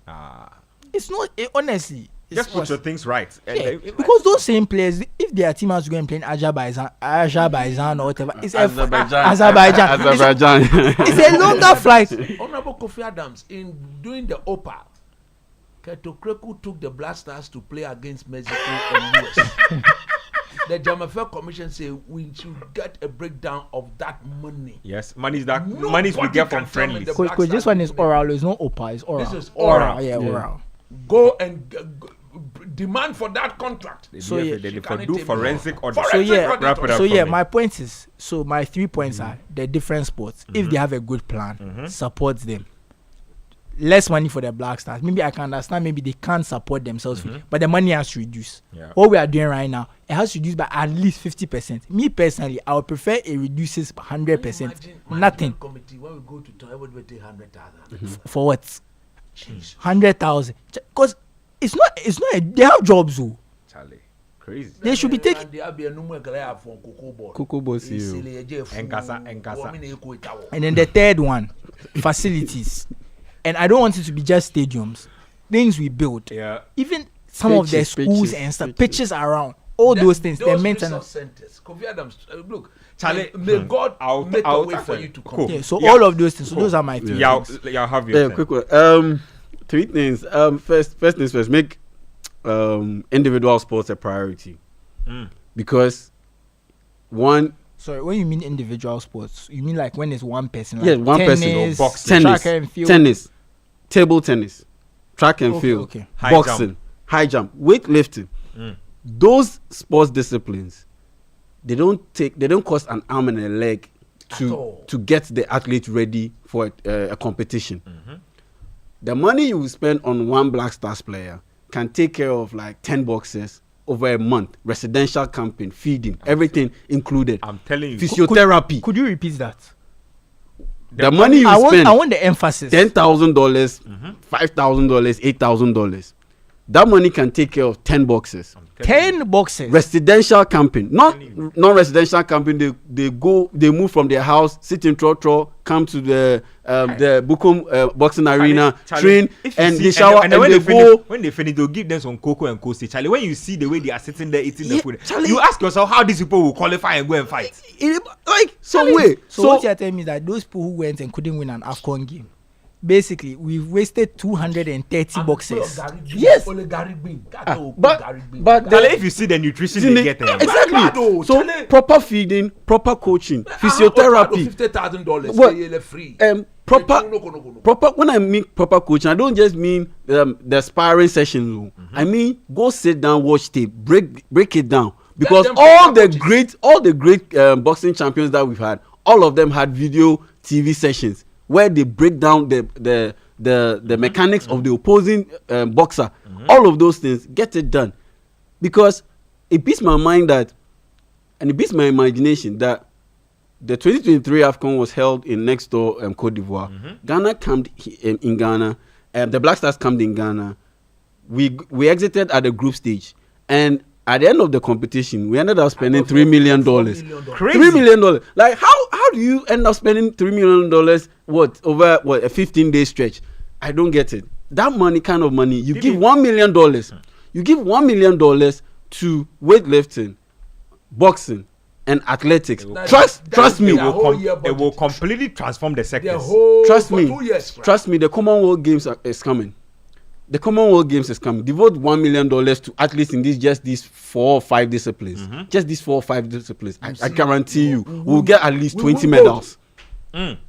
it's not honestly. Just put your things right. Yeah, because those same players, if their team has to go and play in Azerbaijan or whatever, it's Azerbaijan. It's a longer flight. Honorable Kofi Adams, in doing the OPA, Keto Kreku took the Black Stars to play against Mexico and US. The Jamafel Commission say we should get a breakdown of that money. Yes, money we get from friendlies. Because this one is oral, it's not OPA, it's oral. This is oral. Yeah, oral. Go and demand for that contract. So yeah, they do forensic audit. So yeah, Wrap it up so for yeah, me. my point is, so my 3 points are the different sports. If they have a good plan, support them. Less money for the Black Stars. Maybe I can understand. Maybe they can't support themselves, but the money has to reduce. Yeah. What we are doing right now, it has to reduce by at least 50%. Me personally, I would prefer it reduces 100%. Nothing. Committee, when we go to town, everybody take 100,000. For what? 100,000. Because it's not. They have jobs, though. Charlie, crazy. They should be taking. Cocoa Boss, Enkasa. And then the third one, facilities. And I don't want it to be just stadiums. Things we build. Yeah. Even some of the schools and stuff, pitches around, all those things, the maintenance. Centers. Kofi Adams, look, Charlie, may God make a way for you to come. Yeah, so all of those things. So those are my three. Yeah, things. I'll have your Yeah, quick one. 3 things. First things first. Make individual sports a priority because one. Sorry, when you mean individual sports, you mean like when it's one person? Like Yes, one person. tennis, boxing. track and field. Tennis, table tennis, track and Okay, field, okay. High boxing, high jump, weightlifting. Those sports disciplines, they don't cost an arm and a leg to get the athlete ready for a competition. The money you spend on one Black Stars player can take care of like 10 boxers over a month, residential camping, feeding, everything included. I'm telling you. Physiotherapy. Could you repeat that? The money you spend. I want the emphasis. $10,000, $5,000, $8,000. That money can take care of 10 boxes. 10 boxes. Residential camping, not non-residential camping. They move from their house, sit in trotro, come to the Bukum boxing arena, train, and they shower and they go. When they finish, they'll give them some cocoa and coasty. Charlie, when you see the way they are sitting there eating the food, Charlie, you ask yourself how these people will qualify and go and fight. So what you're telling me is that those people who went and couldn't win an AFCON game, basically we've wasted 230 boxes. Yes. But Charlie, if you see the nutrition they get there, exactly. So proper feeding, proper coaching, physiotherapy, $50,000 free. Proper. When I mean proper coaching, I don't just mean the sparring sessions. I mean go sit down, watch tape, break it down, because all the great boxing champions that we've had, all of them had video TV sessions where they break down the mechanics of the opposing boxer. All of those things, get it done, because it beats my mind that, and it beats my imagination that the 2023 AFCON was held in next door Cote d'Ivoire. Ghana camped in Ghana. The Black Stars camped in Ghana. We exited at the group stage, and at the end of the competition, we ended up spending $3 million. Crazy. $3 million. Like how do you end up spending $3 million? Over a 15-day stretch? I don't get it. That kind of money, you give $1 million. You give $1 million to weightlifting, boxing, and athletics. Trust me. It will completely transform the sectors. Trust me. The Commonwealth Games is coming. The Commonwealth Games is coming. Devote $1 million to athletes in these 4 or 5 disciplines. Just these 4 or 5 disciplines. I guarantee you, we'll get at least 20 medals.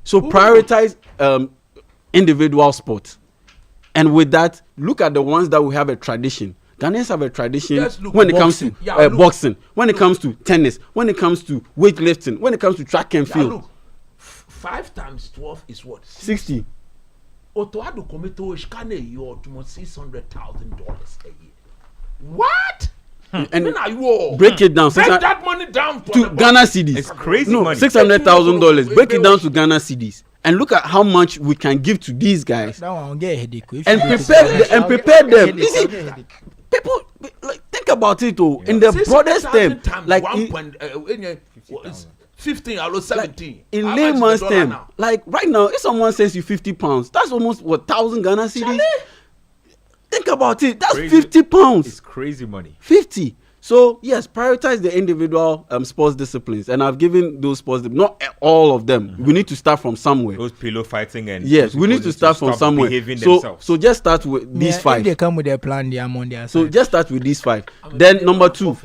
So prioritize individual sports. And with that, look at the ones that we have a tradition. Ghanaians have a tradition when it comes to boxing, when it comes to tennis, when it comes to weightlifting, when it comes to track and field. Look, 5 times 12 is what? 60. Otoado Komito is kind of your $600,000 a year. What? And break it down. Break that money down to Ghana cedis. It's crazy money. $600,000. Break it down to Ghana cedis, and look at how much we can give to these guys. That one will get a headache. And prepare them. People like think about it, oh, in the broadest term, like 15 or 17. In layman's term, like right now, if someone says you £50, that's almost what 1,000 Ghana cedis. Think about it. That's crazy. £50. It's crazy money. 50. So yes, prioritize the individual sports disciplines, and I've given those sports, not all of them. We need to start from somewhere. Those pillow fighting and yes, we need to start from somewhere. So just start with these 5. If they come with their plan, they are on their side. So just start with these 5. Then number two,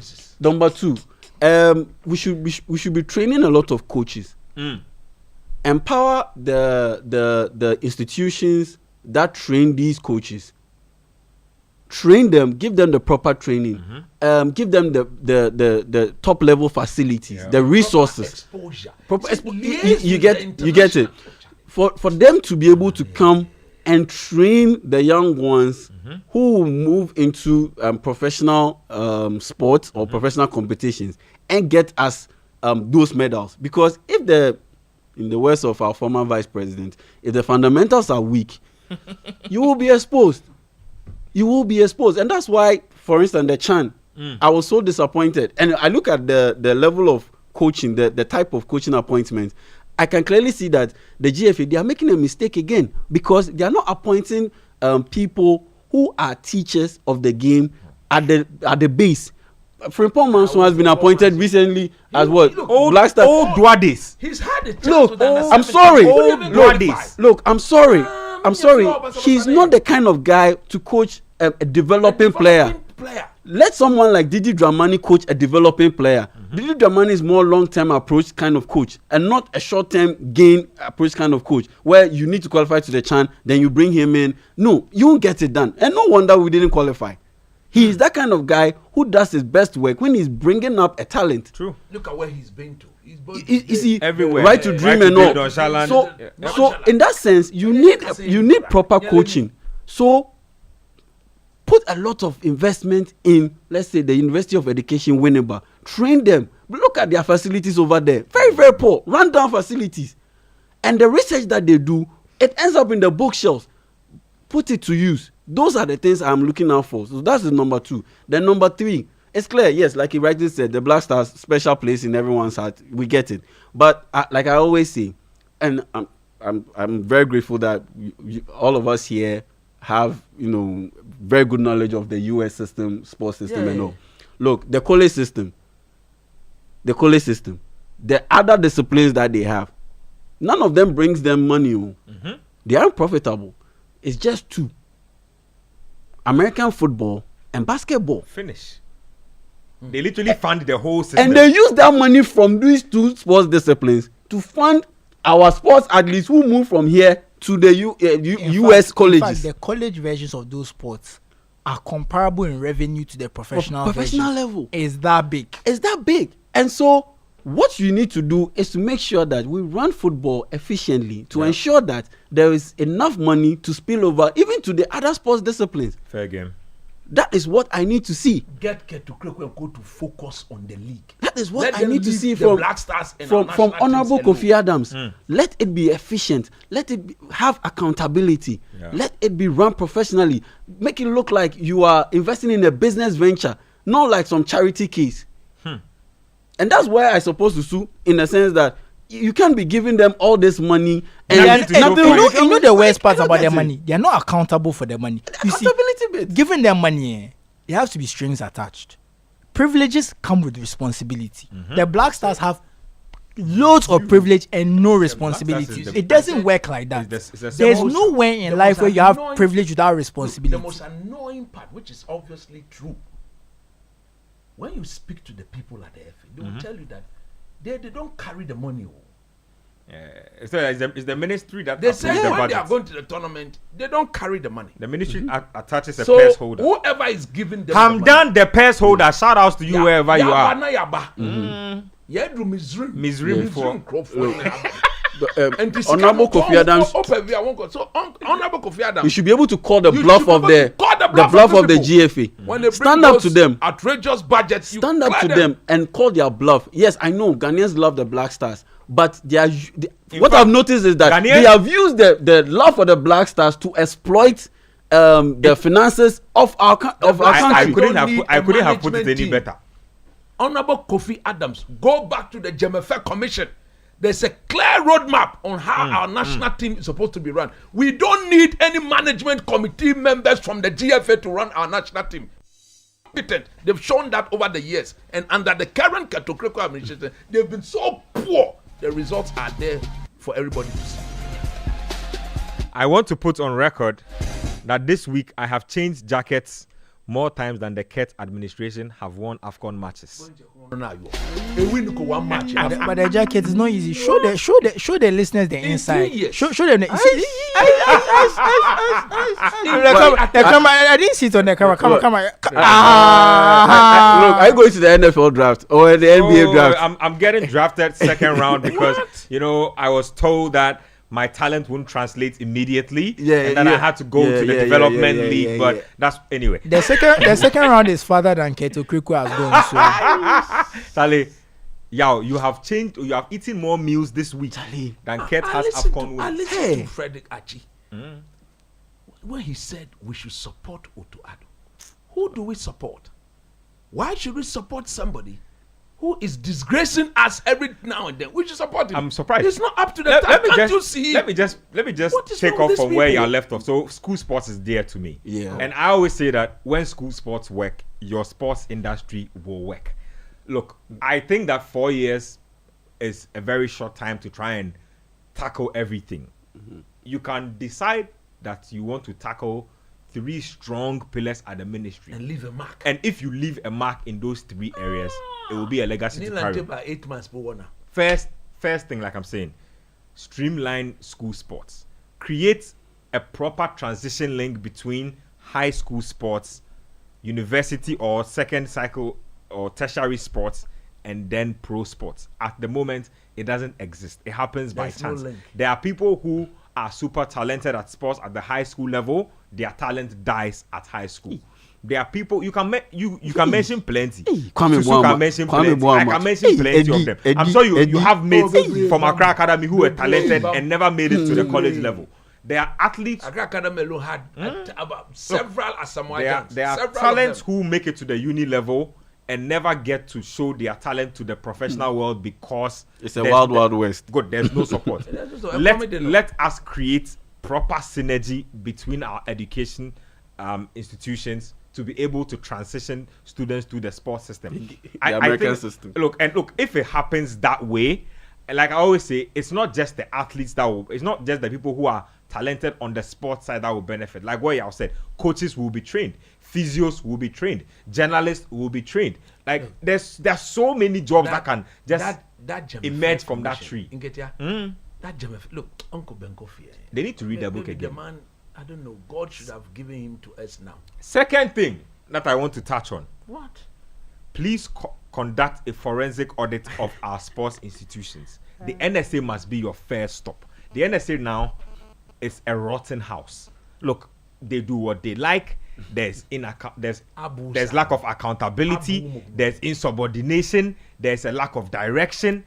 we should be training a lot of coaches. Empower the institutions that train these coaches. Train them, give them the proper training, give them the top level facilities, the resources, proper exposure. You get it. For them to be able to come and train the young ones who will move into professional sports or professional competitions and get us those medals. Because in the words of our former vice president, if the fundamentals are weak, you will be exposed. You will be exposed. And that's why, for instance, the Chan, I was so disappointed. And I look at the level of coaching, the type of coaching appointment. I can clearly see that the GFA, they are making a mistake again, because they are not appointing people who are teachers of the game at the base. Frimpong Manson has been appointed recently as what? Black Stars. Old Duades. He's had a chance. Look, I'm sorry. Look, I'm sorry. He's not the kind of guy to coach a developing player. Let someone like Didi Dramani coach a developing player. Didi Dramani is more long-term approach kind of coach, and not a short-term gain approach kind of coach where you need to qualify to the Chan, then you bring him in. No, you won't get it done. And no wonder we didn't qualify. He is that kind of guy who does his best work when he's bringing up a talent. True. Look at where he's been to. Is he everywhere? Right to dream and all. So in that sense, you need proper coaching. So put a lot of investment in, let's say, the University of Education, Winneba. Train them. Look at their facilities over there. Very, very poor. Run down facilities. And the research that they do, it ends up in the bookshelves. Put it to use. Those are the things I'm looking out for. So that's the number 2. Then number 3, it's clear, yes, like he rightly said, the Black Stars special place in everyone's heart. We get it. But like I always say, and I'm very grateful that all of us here have, very good knowledge of the US system, sports system and all. Look, the college system, the other disciplines that they have, none of them brings them money. They aren't profitable. It's just 2. American football and basketball. Finish. They literally fund the whole system. And they use that money from these 2 sports disciplines to fund our sports athletes who move from here to the US colleges. In fact, the college versions of those sports are comparable in revenue to the professional level. It's that big. And so what you need to do is to make sure that we run football efficiently to ensure that there is enough money to spill over even to the other sports disciplines. Fair game. That is what I need to see. Get to Krekwe and go to focus on the league. That is what I need to see from Black Stars and from Honorable Kofi Adams. Let it be efficient. Let it have accountability. Let it be run professionally. Make it look like you are investing in a business venture, not like some charity case. And that's why I supposed to sue, in the sense that you can't be giving them all this money and you know the worst part about their money. They are not accountable for their money. You see, giving them money, there has to be strings attached. Privileges come with responsibility. The Black Stars have loads of privilege and no responsibility. It doesn't work like that. There's no way in life where you have privilege without responsibility. The most annoying part, which is obviously true, when you speak to the people at the FA, they will tell you that they don't carry the money. So it's the ministry that they say the when budget. they are going to the tournament, they don't carry the money. The ministry attaches a So purse holder. whoever is giving them Hamdan, the purse holder. Shout outs to you wherever you are. Mizrim for Honorable Kofi Adams. So Honorable Kofi Adams, you should be able to call the bluff of the GFA. When they stand up to them, outrageous budgets. Stand up to them and call their bluff. Yes, I know Ghanaians love the Black Stars, but what I've noticed is that they have used the love for the Black Stars to exploit the finances of our country. I couldn't have put it any better. Honorable Kofi Adams, go back to the Jemefe Commission. There's a clear roadmap on how our national team is supposed to be run. We don't need any management committee members from the GFA to run our national team. They've shown that over the years, and under the current Ketokreko administration, they've been so poor. The results are there for everybody to see. I want to put on record that this week I have changed jackets more times than the Ket administration have won AFCON matches. But the jacket is not easy. Show the listeners the inside. Show them the inside. I didn't see it on the camera. Come on. Look, are you going to the NFL draft or the NBA draft? I'm getting drafted second round because I was told that my talent wouldn't translate immediately, and then I had to go to the development league. But that's anyway. The second round is farther than Ketokreko has gone. So. Sally, you have changed. You have eaten more meals this week than Ket has AFCON wins. I listened to Frederick Achi when he said we should support Otto Addo. Who do we support? Why should we support somebody who is disgracing us every now and then? We should support him. I'm surprised. It's not up to the time. Can't you see? Let me just take off from where you are left off. So school sports is dear to me. Yeah. And I always say that when school sports work, your sports industry will work. Look, I think that 4 years is a very short time to try and tackle everything. Mm-hmm. You can decide that you want to tackle 3 strong pillars at the ministry and leave a mark. And if you leave a mark in those 3 areas, it will be a legacy to carry. 8 months per one. First thing, like I'm saying, streamline school sports. Create a proper transition link between high school sports, university or second cycle or tertiary sports, and then pro sports. At the moment, it doesn't exist. It happens by chance. No, there are people who are super talented at sports at the high school level. Their talent dies at high school. There are people you can mention plenty. I can mention plenty of them. I'm sure you have mates from Accra Academy who were talented and never made it to the college level. There are athletes. Accra Academy alone had about several Asamoah. There are talents who make it to the uni level and never get to show their talent to the professional world because it's a wild west. Good, there's no support. Let us create proper synergy between our education institutions to be able to transition students to the sports system. The American system. Look, if it happens that way, like I always say, it's not just the athletes it's not just the people who are talented on the sports side that will benefit. Like what y'all said, coaches will be trained, physios will be trained, journalists will be trained. Like there's so many jobs that can just emerge from that tree. Look, Uncle Ben Kofi. They need to read the book again. The man, I don't know. God should have given him to us now. Second thing that I want to touch on. What? Please conduct a forensic audit of our sports institutions. The NSA must be your first stop. The NSA now is a rotten house. Look, they do what they like. There's lack of accountability. There's insubordination. There's a lack of direction.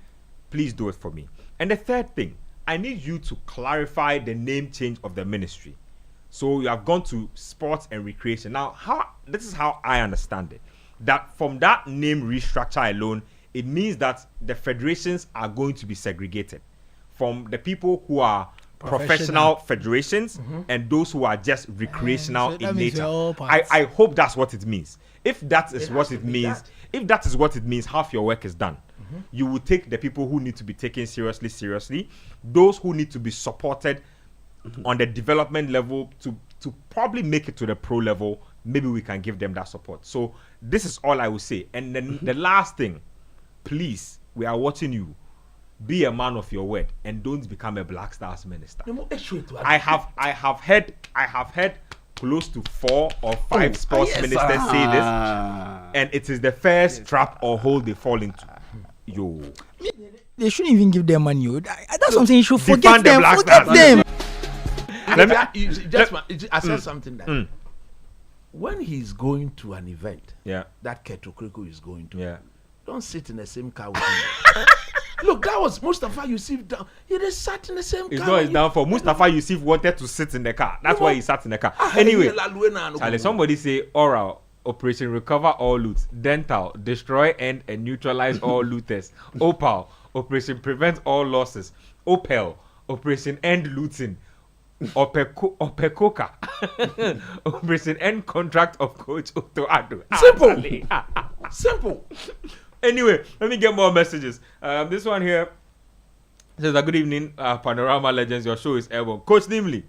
Please do it for me. And the third thing, I need you to clarify the name change of the ministry. So you have gone to sports and recreation. Now, this is how I understand it. That from that name restructure alone, it means that the federations are going to be segregated from the people who are professional federations and those who are just recreational in nature. I hope that's what it means. If that is what it means, half your work is done. You will take the people who need to be taken seriously, those who need to be supported on the development level to probably make it to the pro level. Maybe we can give them that support. So this is all I will say. And then the last thing, please, we are watching you. Be a man of your word and don't become a Black Stars minister. I have heard close to 4 or 5 sports ministers say this, and it is the first trap or hole they fall into. Yo, they shouldn't even give them money. That's something you should forget them. Forget them. I said something that when he's going to an event, that Ketokreko is going to, don't sit in the same car with him. Look, that was Mustafa Yusuf down. He just sat in the same car. It's not his downfall. Mustafa Yusuf wanted to sit in the car. That's why he sat in the car. Anyway, Charlie, somebody say oral. Operation Recover All Loot. Dental. Destroy, end, and neutralize all looters. Opal. Operation Prevent All Losses. Opel. Operation End Looting. Opecoca. Operation End Contract of Coach Otto Addo. Simple. Simple. Anyway, let me get more messages. This one here says, good evening, Panorama Legends. Your show is airborne. Coach Nimley,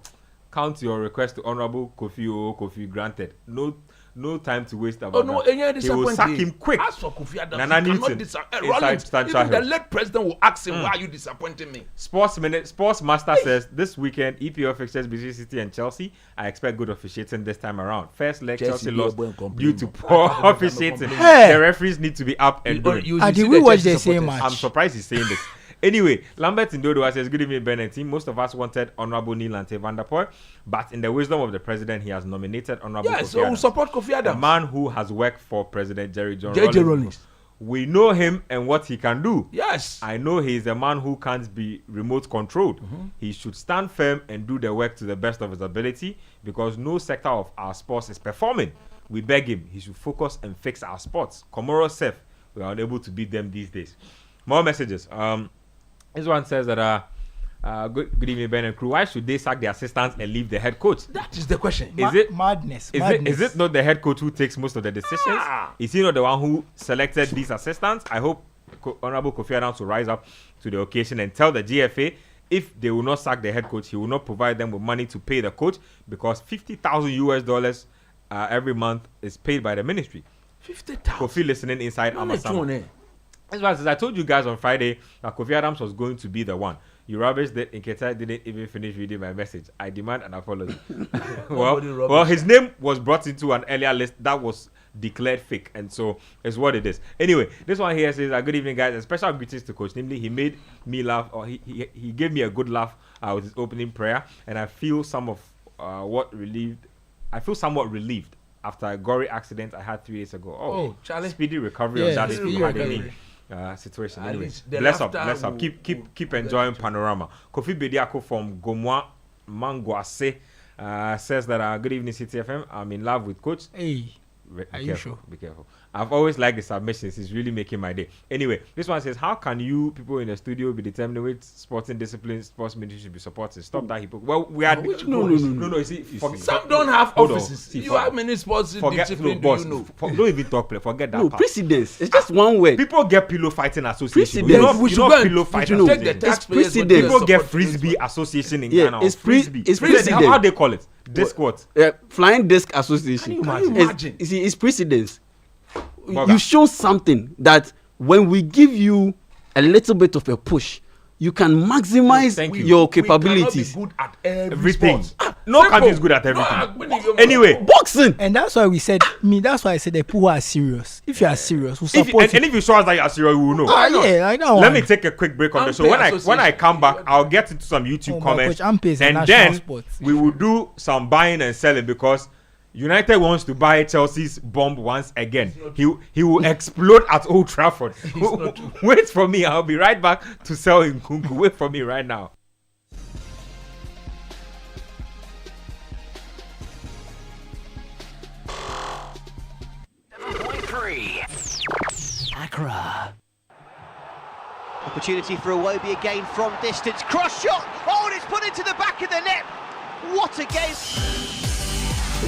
count your request to Honorable Kofi granted. No time to waste about that. He will sack him quick. As for Kofi Adams, Nana Newton, even the late president will ask him, why are you disappointing me? Sports Master says, this weekend, EPL fixtures between City and Chelsea. I expect good officiating this time around. First leg, Chelsea lost due to poor officiating. The referees need to be up and doing. Did we watch the same match? I'm surprised he's saying this. Anyway, Lambert Ndodo says, good evening, Ben and team. Most of us wanted Honorable Neelante Van der Poel, but in the wisdom of the president, he has nominated Honorable Kofi so we'll support Kofi Adams. A man who has worked for President Jerry John Rawlings. We know him and what he can do. Yes. I know he is a man who can't be remote controlled. He should stand firm and do the work to the best of his ability because no sector of our sports is performing. We beg him, he should focus and fix our sports. Komoro Sef, we are unable to beat them these days. More messages. This one says that good evening, Ben and crew. Why should they sack the assistants and leave the head coach? That is the question. Is it madness? Is it not the head coach who takes most of the decisions? Is he not the one who selected these assistants? I hope Honorable Kofi Adams will rise up to the occasion and tell the GFA if they will not sack the head coach, he will not provide them with money to pay the coach because $50,000 every month is paid by the ministry. 50,000. Kofi listening inside Amazon. That's why I told you guys on Friday that Kofi Adams was going to be the one. You rubbish that Nketa didn't even finish reading my message. I demand an apology. well, his name was brought into an earlier list that was declared fake, and so it's what it is. Anyway, this one here says, good evening, guys. A special greetings to Coach Nimley. He made me laugh, or he gave me a good laugh with his opening prayer, and I feel somewhat relieved after a gory accident I had 3 days ago. Oh, Charlie. Speedy recovery of that if you had any situation. Anyway, bless up. Keep enjoying Panorama. Kofi Bediako from Gomwa Mangwase says that good evening CTFM. I'm in love with Coach. Hey, are you sure? Be careful. I've always liked the submissions. It's really making my day. Anyway, this one says, how can you people in the studio be determining which sporting disciplines sports ministry should be supported? Stop that hypocrisy. Well, we are no. You see, some don't have offices. You have many sports disciplines. Don't even talk. Forget that. No, part. Precedence. It's just one word. People get pillow fighting association. Precedence. You know pillow fighting. It's precedence. People get frisbee association in Ghana. It's frisbee. It's precedence. How they call it? Disc what? Flying disc association. Can you imagine? You see, it's precedence. You show something that when we give you a little bit of a push, you can maximize your capabilities. We cannot be good at everything. No country is good at everything. Anyway, boxing. And that's why we said, that's why I said the people who are serious. If you are serious, we'll support you. And if you show us that you are serious, we will know. Yeah, like that one. Let me take a quick break on the show. When I come back, I'll get into some YouTube comments. And then we will do some buying and selling because United wants to buy Chelsea's bomb once again. He will explode at Old Trafford. Wait for me. I'll be right back to sell in Kunku. Wait for me right now. Accra. Opportunity for Iwobi again from distance. Cross shot. Oh, and it's put into the back of the net. What a game.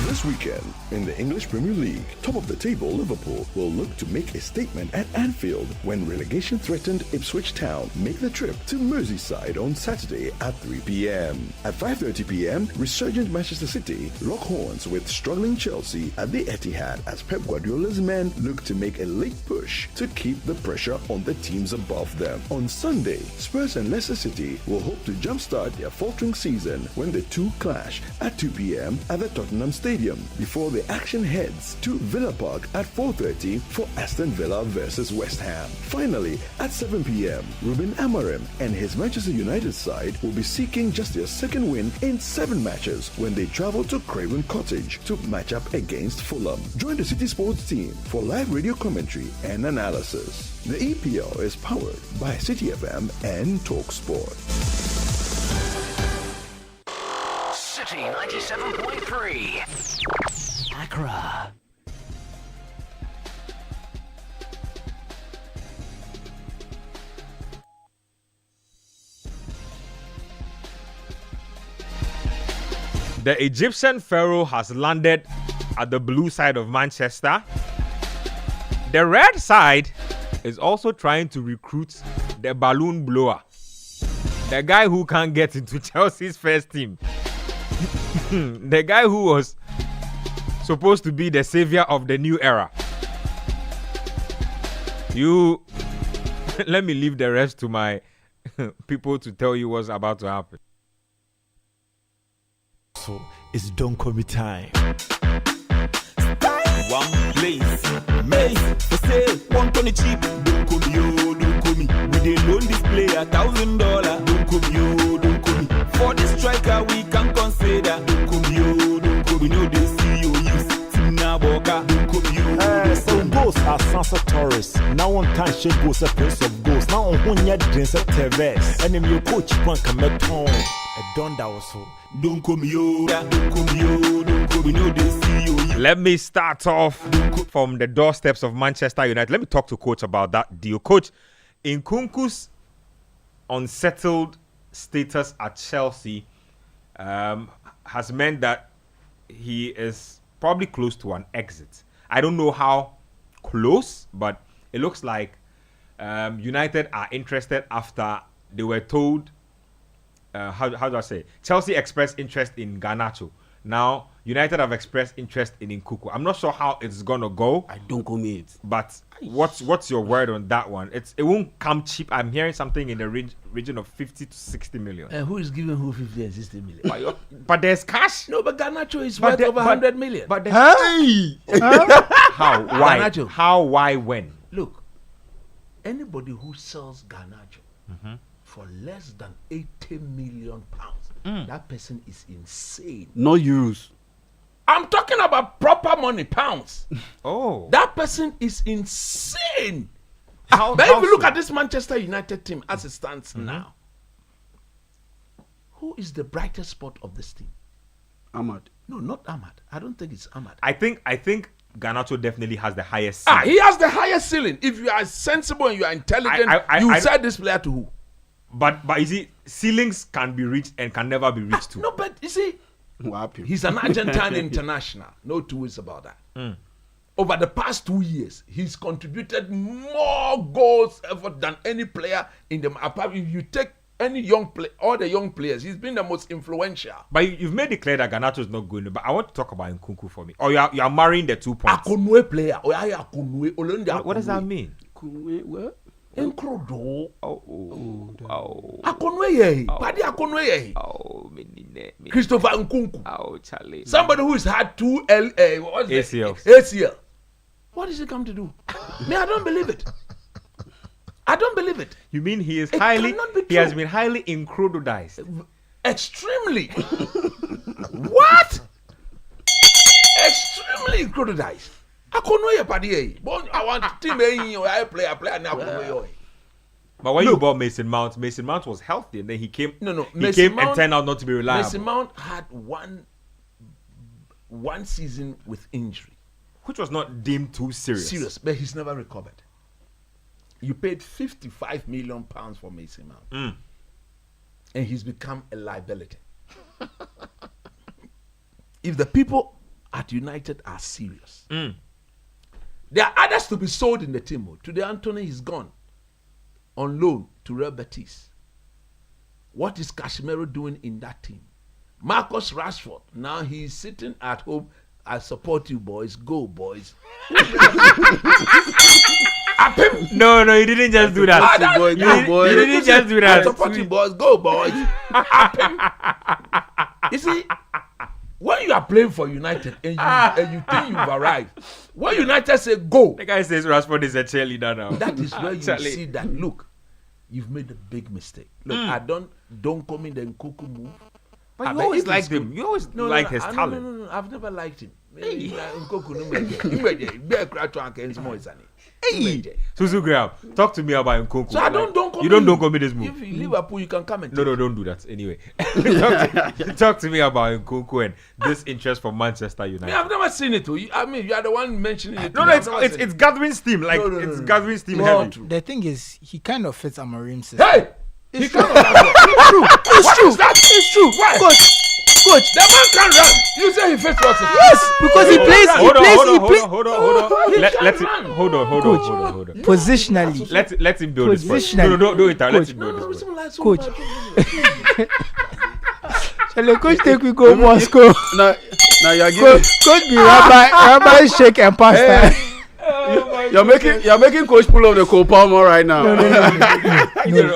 This weekend, in the English Premier League, top of the table Liverpool will look to make a statement at Anfield when relegation-threatened Ipswich Town make the trip to Merseyside on Saturday at 3 p.m. At 5:30 p.m, resurgent Manchester City lock horns with struggling Chelsea at the Etihad as Pep Guardiola's men look to make a late push to keep the pressure on the teams above them. On Sunday, Spurs and Leicester City will hope to jumpstart their faltering season when the two clash at 2 p.m. at the Tottenham Stadium. Stadium before the action heads to Villa Park at 4:30 for Aston Villa versus West Ham. Finally, at 7 p.m., Ruben Amorim and his Manchester United side will be seeking just their second win in 7 matches when they travel to Craven Cottage to match up against Fulham. Join the City Sports team for live radio commentary and analysis. The EPL is powered by City FM and TalkSport. City 97.3. Accra. The Egyptian pharaoh has landed at the blue side of Manchester. The red side is also trying to recruit the balloon blower, the guy who can't get into Chelsea's first team. The guy who was supposed to be the savior of the new era. Let me leave the rest to my people to tell you what's about to happen. So it's don't call me time. One place, May for sale, 120 cheap. Don't call me, oh, don't call me. We dey loan this player $1,000. Don't call me, oh, don't call me. For this striker we can consider. Don't call me, oh, don't call me. No they see you use Team Naboka. Don't call me, oh. So ghosts are Sansa Taurus. Now on time she goes a prince of ghosts. Now on one year drinks a Tevez. And then your coach one come back home. A don that was so. Don't call me, oh, don't call me, oh, don't call me. No they see you. Let me start off from the doorsteps of Manchester United. Let me talk to Coach about that deal. Coach, Nkunku's unsettled status at Chelsea has meant that he is probably close to an exit. I don't know how close, but it looks like United are interested after they were told, how do I say? Chelsea expressed interest in Garnacho. Now, United have expressed interest in Nkunku. I'm not sure how it's gonna go. I don't commit. But what's your word on that one? It won't come cheap. I'm hearing something in the region of 50 to 60 million. Who is giving who 50 and 60 million? But there's cash. No, but Garnacho is worth over 100 million. But Hey! How? Why? Garnacho. How? Why? When? Look, anybody who sells Garnacho for less than 80 million pounds, that person is insane. No euros. I'm talking about proper money, pounds. Oh. That person is insane. How, but how if you look so? at this Manchester United team as it stands now, who is the brightest spot of this team? Ahmad. No, not Ahmad. I don't think it's Ahmad. I think Garnacho definitely has the highest ceiling. He has the highest ceiling. If you are sensible and you are intelligent, you sell this player to who? But you see, ceilings can be reached and can never be reached too. No, but you see, he's an Argentine international. No two ways about that. Over the past 2 years, he's contributed more goals effort than any player in the apart. If you take any all the young players, he's been the most influential. But you've made it clear that Garnacho is not going. But I want to talk about Nkunku for me. Or you are marrying the 2 points. Akonwe player. What does that mean? What? Enkrodo. Oh. Akonwe ye. Padi Akonwe ye. Oh, Christopher Nkunku. Oh, Charlie. Somebody who has had 2 ACLs. ACL. What does he come to do? Me, I don't believe it. I don't believe it. You mean he is It highly? cannot be He has true. been highly incrododized. Extremely. What? Extremely crocodized. Akonwe ye padi ye. But I want team I play now. But when you bought Mason Mount was healthy, and then he came. He Mason came Mount, and turned out not to be reliable. Mason Mount had one season with injury, which was not deemed too serious. But he's never recovered. You paid £55 million for Mason Mount, and he's become a liability. If the people at United are serious, there are others to be sold in the team. Today, Anthony is gone on loan to Real Betis. What is Casemiro doing in that team? Marcus Rashford, now he's sitting at home. I support you, boys. Go, boys. No, he didn't just do that. He didn't just do that. I support you, boys. Go, boys. You see, when you are playing for United and you think you've arrived, when United say go, the guy says Rashford is a cheerleader now. that is where you see that. Look, you've made a big mistake. Look, I don't come in the Nkunku move. But you always liked him. You always like his talent. No. I've never liked him. Hey, Susu Graham, talk to me about Nkunku. So I don't come. You don't come in this move. If you Liverpool, you can come and No, don't do that. Anyway, talk to me about Nkunku and this interest from Manchester United. I've never seen it. I mean, you are the one mentioning it. No, it's gathering steam. Like it's gathering steam heavy. The thing is, he kind of fits Amorim's system. Hey, it's true. It's true. Why? Coach, the man can run. You say he fits what? Yes, because he plays. Hold on. Hold on. Positionally. Let him build this point. No, don't interrupt. Let him build this point. Coach. Shall the coach take we go Moscow? Now you're giving. Coach be rabbi shake and pasta. You're making Coach pull off the Cole Palmer right now. No,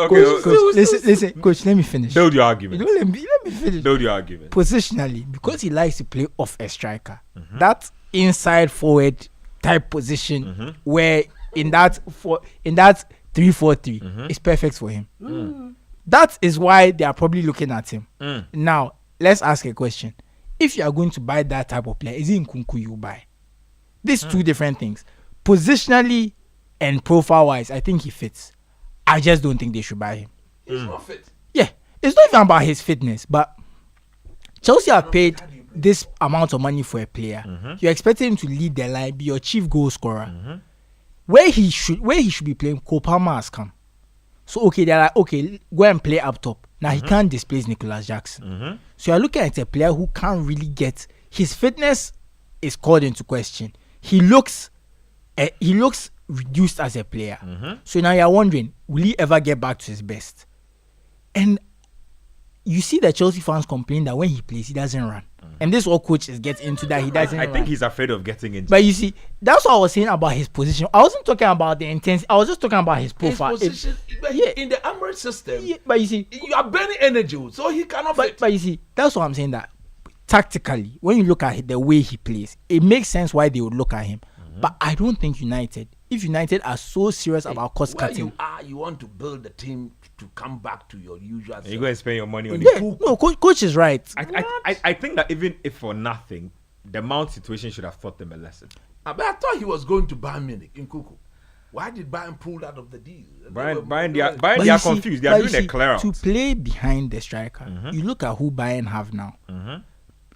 Coach, listen, Coach, let me finish. Build your argument. Let me finish. Build your argument. Positionally, because he likes to play off a striker, that inside forward type position where in that 3-4-3 is perfect for him. That is why they are probably looking at him. Now, let's ask a question. If you are going to buy that type of player, is it Nkunku you buy? These two different things. Positionally and profile-wise, I think he fits. I just don't think they should buy him. He's not fit. Yeah, it's not even about his fitness, but Chelsea have paid this amount of money for a player. You expect him to lead the line, be your chief goal scorer. Where he should be playing, Cole Palmer has come. So okay, they're like, okay, go and play up top. Now he can't displace Nicholas Jackson. So you're looking at a player who can't really get his fitness is called into question. He looks reduced as a player. So now you're wondering, will he ever get back to his best? And you see that Chelsea fans complain that when he plays, he doesn't run. And this is what coach is getting into, that he doesn't run. I think he's afraid of getting into. But you see, that's what I was saying about his position. I wasn't talking about the intensity. I was just talking about his profile. His position, in the Emirates system, but you see, you are burning energy, so he cannot fit. But you see, that's what I'm saying, that tactically, when you look at the way he plays, it makes sense why they would look at him. But I don't think if United are so serious about cost cutting, you want to build the team to come back to your usual. You're going to spend your money on it. No, coach is right. I think that even if for nothing, the Mount situation should have taught them a lesson. But I thought he was going to Bayern Munich in Nkunku. Why did Bayern pull out of the deal? Bayern, they are confused. They are doing a clear out. To play behind the striker, you look at who Bayern have now.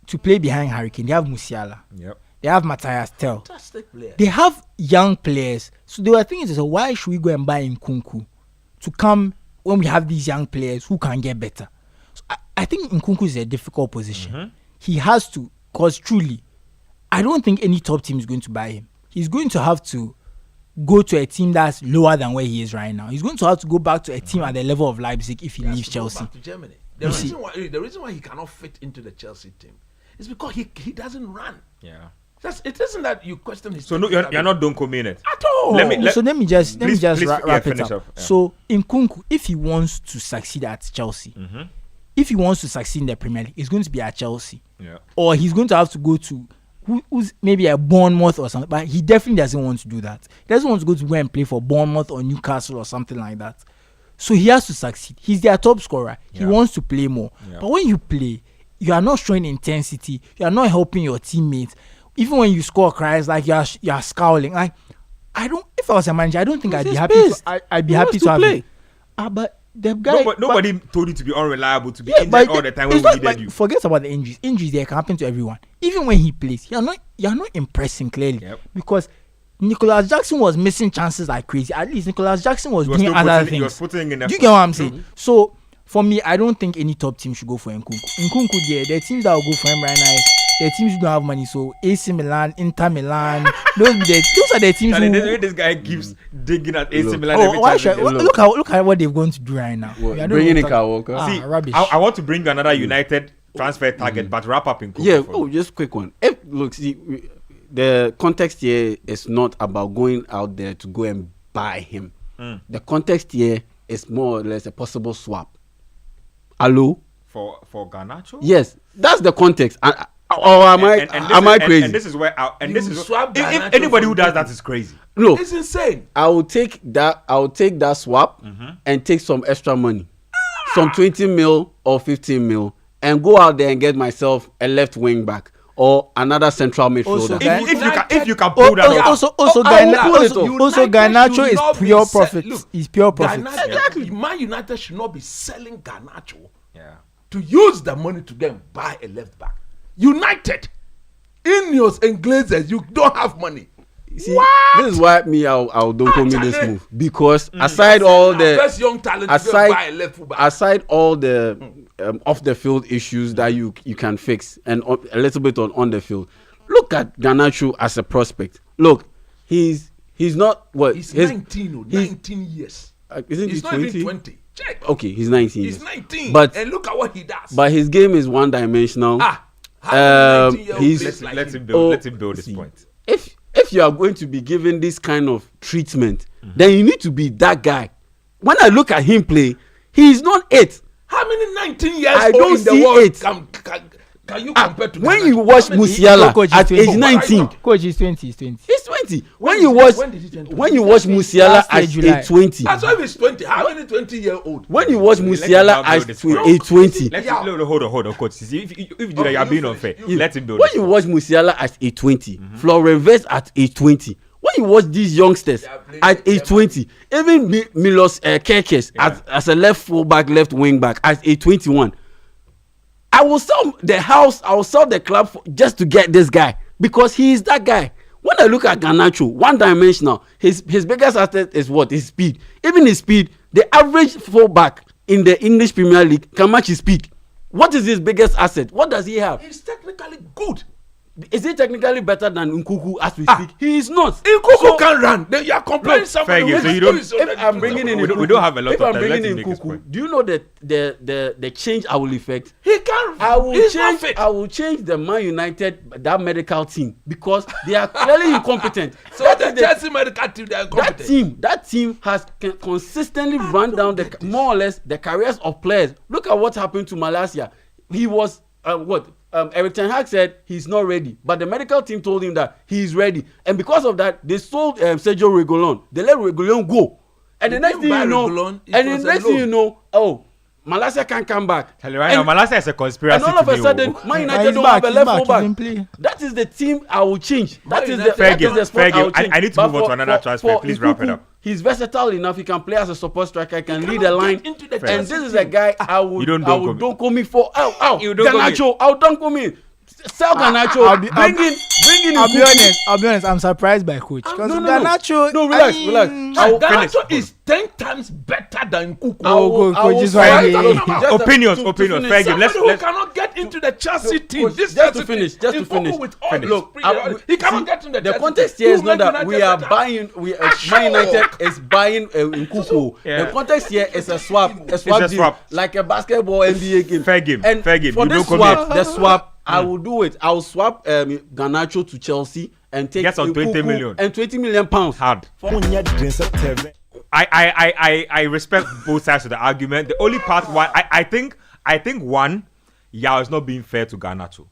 To play behind Harry Kane, they have Musiala. Yep. They have Matthias Tel. Fantastic player. They have young players. So they were thinking, so why should we go and buy Nkunku to come when we have these young players who can get better? So I think Nkunku is a difficult position. He has to, because truly, I don't think any top team is going to buy him. He's going to have to go to a team that's lower than where he is right now. He's going to have to go back to a team at the level of Leipzig if he leaves Chelsea. Go back to Germany. The reason why he cannot fit into the Chelsea team is because he doesn't run. Yeah. It isn't that you question his. So no, you're not don't come in it at all. Let me just wrap it up. Yeah. So Nkunku, if he wants to succeed at Chelsea, if he wants to succeed in the Premier League, it's going to be at Chelsea. Yeah. Or he's going to have to go to who's maybe a Bournemouth or something. But he definitely doesn't want to do that. He doesn't want to go and play for Bournemouth or Newcastle or something like that. So he has to succeed. He's their top scorer. He wants to play more. Yeah. But when you play, you are not showing intensity. You are not helping your teammates. Even when you score cries, like you are scowling. Like if I was a manager, I don't think I'd be happy to have him. But the guy, nobody told you to be unreliable, to be injured all the time when we needed you. Forget about the injuries. Injuries, they can happen to everyone. Even when he plays, you're not impressing clearly. Because Nicholas Jackson was missing chances like crazy. At least Nicholas Jackson was doing other things. He was putting in Do you get what I'm saying? So for me, I don't think any top team should go for Nkunku. Nkunku, the teams that will go for him right now is the teams who don't have money. So AC Milan, Inter Milan, those are the teams. This guy keeps digging at AC Milan. Look at what they're going to do right now. Bringing in Kyle Walker. See, rubbish. I want to bring another United transfer target, but wrap up in Nkunku. Yeah. Just quick one. The context here is not about going out there to go and buy him. The context here is more or less a possible swap. Hello? For Garnacho? Yes, that's the context. Or am I crazy? And this is where this is swap if anybody who does that is crazy. No, it's insane. I will take that swap and take some extra money, some 20 mil or 15 mil, and go out there and get myself a left wing back or another central midfielder. If you can pull that off. Also, Garnacho is pure profit. Is pure profit. Exactly. Man United should not be selling Garnacho to use the money to then buy a left back. United, Ineos and Glazers, you don't have money. See, this is why I'll don't call me this move, because aside all the best young talent, aside all the off the field issues that you can fix and a little bit on the field, look at Garnacho as a prospect. Look, he's not what he's 19 years. Isn't he's he not 20? even 20. Check. Okay, he's 19. He's 19. But and look at what he does. But his game is one-dimensional. Let him build this point. If you are going to be given this kind of treatment, then you need to be that guy. When I look at him play, he is not 8. How many 19 years I don't in the see world 8. Can you compare to when you watch Musiala at age 19, coach is 20. He's 20. He's 20. When you watch Musiala at age 20, that's why he's 20. How many 20-year-old? When you watch Musiala at age 20, hold on, coach. See, if you do that, you're being unfair. Let him build. When you watch Musiala at age 20, Florian Wirtz at age 20, when you watch these youngsters at age 20, even Milos Kerkez as a left fullback, left wing back at age 21. I will sell the house, I will sell the club just to get this guy, because he is that guy. When I look at Garnacho, one-dimensional, his biggest asset is what? His speed. Even his speed, the average fullback in the English Premier League can match his speed. What is his biggest asset? What does he have? He's technically good. Is he technically better than Nkunku as we speak? He is not. Nkunku can run. Then you are comparing somebody who if I'm bringing in we don't have a lot of time. If I'm bringing in Nkunku, do you know the change I will effect? He can. I will change the Man United that team, because they are clearly incompetent. So the Chelsea medical team, they are incompetent. That team has consistently run down more or less the careers of players. Look at what happened to Malaysia. He was Eric Ten Hag said he's not ready, but the medical team told him that he's ready, and because of that, they sold Sergio Reguilon. They let Reguilon go, and the next thing you know, Malaysia can't come back. Tell you right now, Malaysia is a conspiracy. And all of a sudden, Man United don't have a left fullback. That is the team I will change. That is the sport I will change. I need to move on to another transfer. Please wrap it up. He's versatile enough. He can play as a support striker. He can lead the line. And this is a guy I would don't call me for. Garnacho, I would don't call me. Sell Garnacho. Bring in. I'll be honest. I'm surprised by coach, because Garnacho. No, relax. Garnacho is 10 times better than Nkunku. Coach is right. Opinions. Fair game. Let's cannot get into the Chelsea team. Just to finish. Look, he cannot get into the context here is not that we are buying. Man United is buying Nkunku. The context here is a swap deal, like a basketball NBA game. Fair game. For this swap, I will do it. I will swap Garnacho to Chelsea and take get some 20 million and 20 million pounds. Hard. I respect both sides of the argument. The only part I think Yao is not being fair to Garnacho,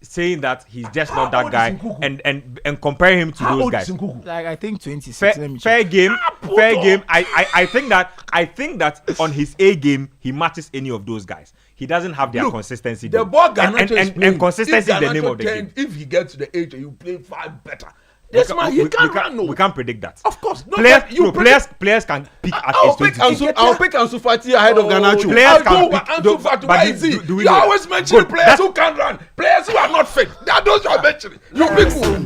saying that he's just not that guy, and comparing him to those guys. Like, I think 26. Fair game. I think that on his A game he matches any of those guys. He doesn't have their consistency. The ball Garnacho is playing. And consistency is the name of the game. If he gets to the age and you play far better, this man he can't run. We can't predict that. Of course, players can pick at age 20. I'll pick Ansu Fati ahead of Garnacho. Players can pick. Ansu Fati, where is he? You always mention players who can run, players who are not fit. That those you are mentioning. You pick who?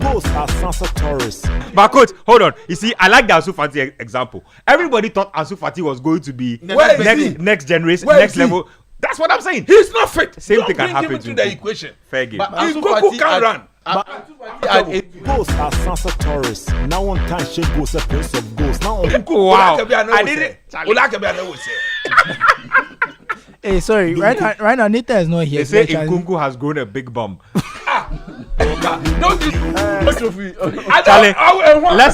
But coach, hold on. You see, I like the Ansu Fati example. Everybody thought Ansu Fati was going to be next generation, next level. That's what I'm saying. He's not fit. Same thing can happen to the equation. Fair game. But Nkunku can run. Goals are Sansa Taurus. Now one time she goes a place of goals. Now wow. I did it. Hey, sorry. Right now, Nita is not here. They say Nkunku has grown a big bum.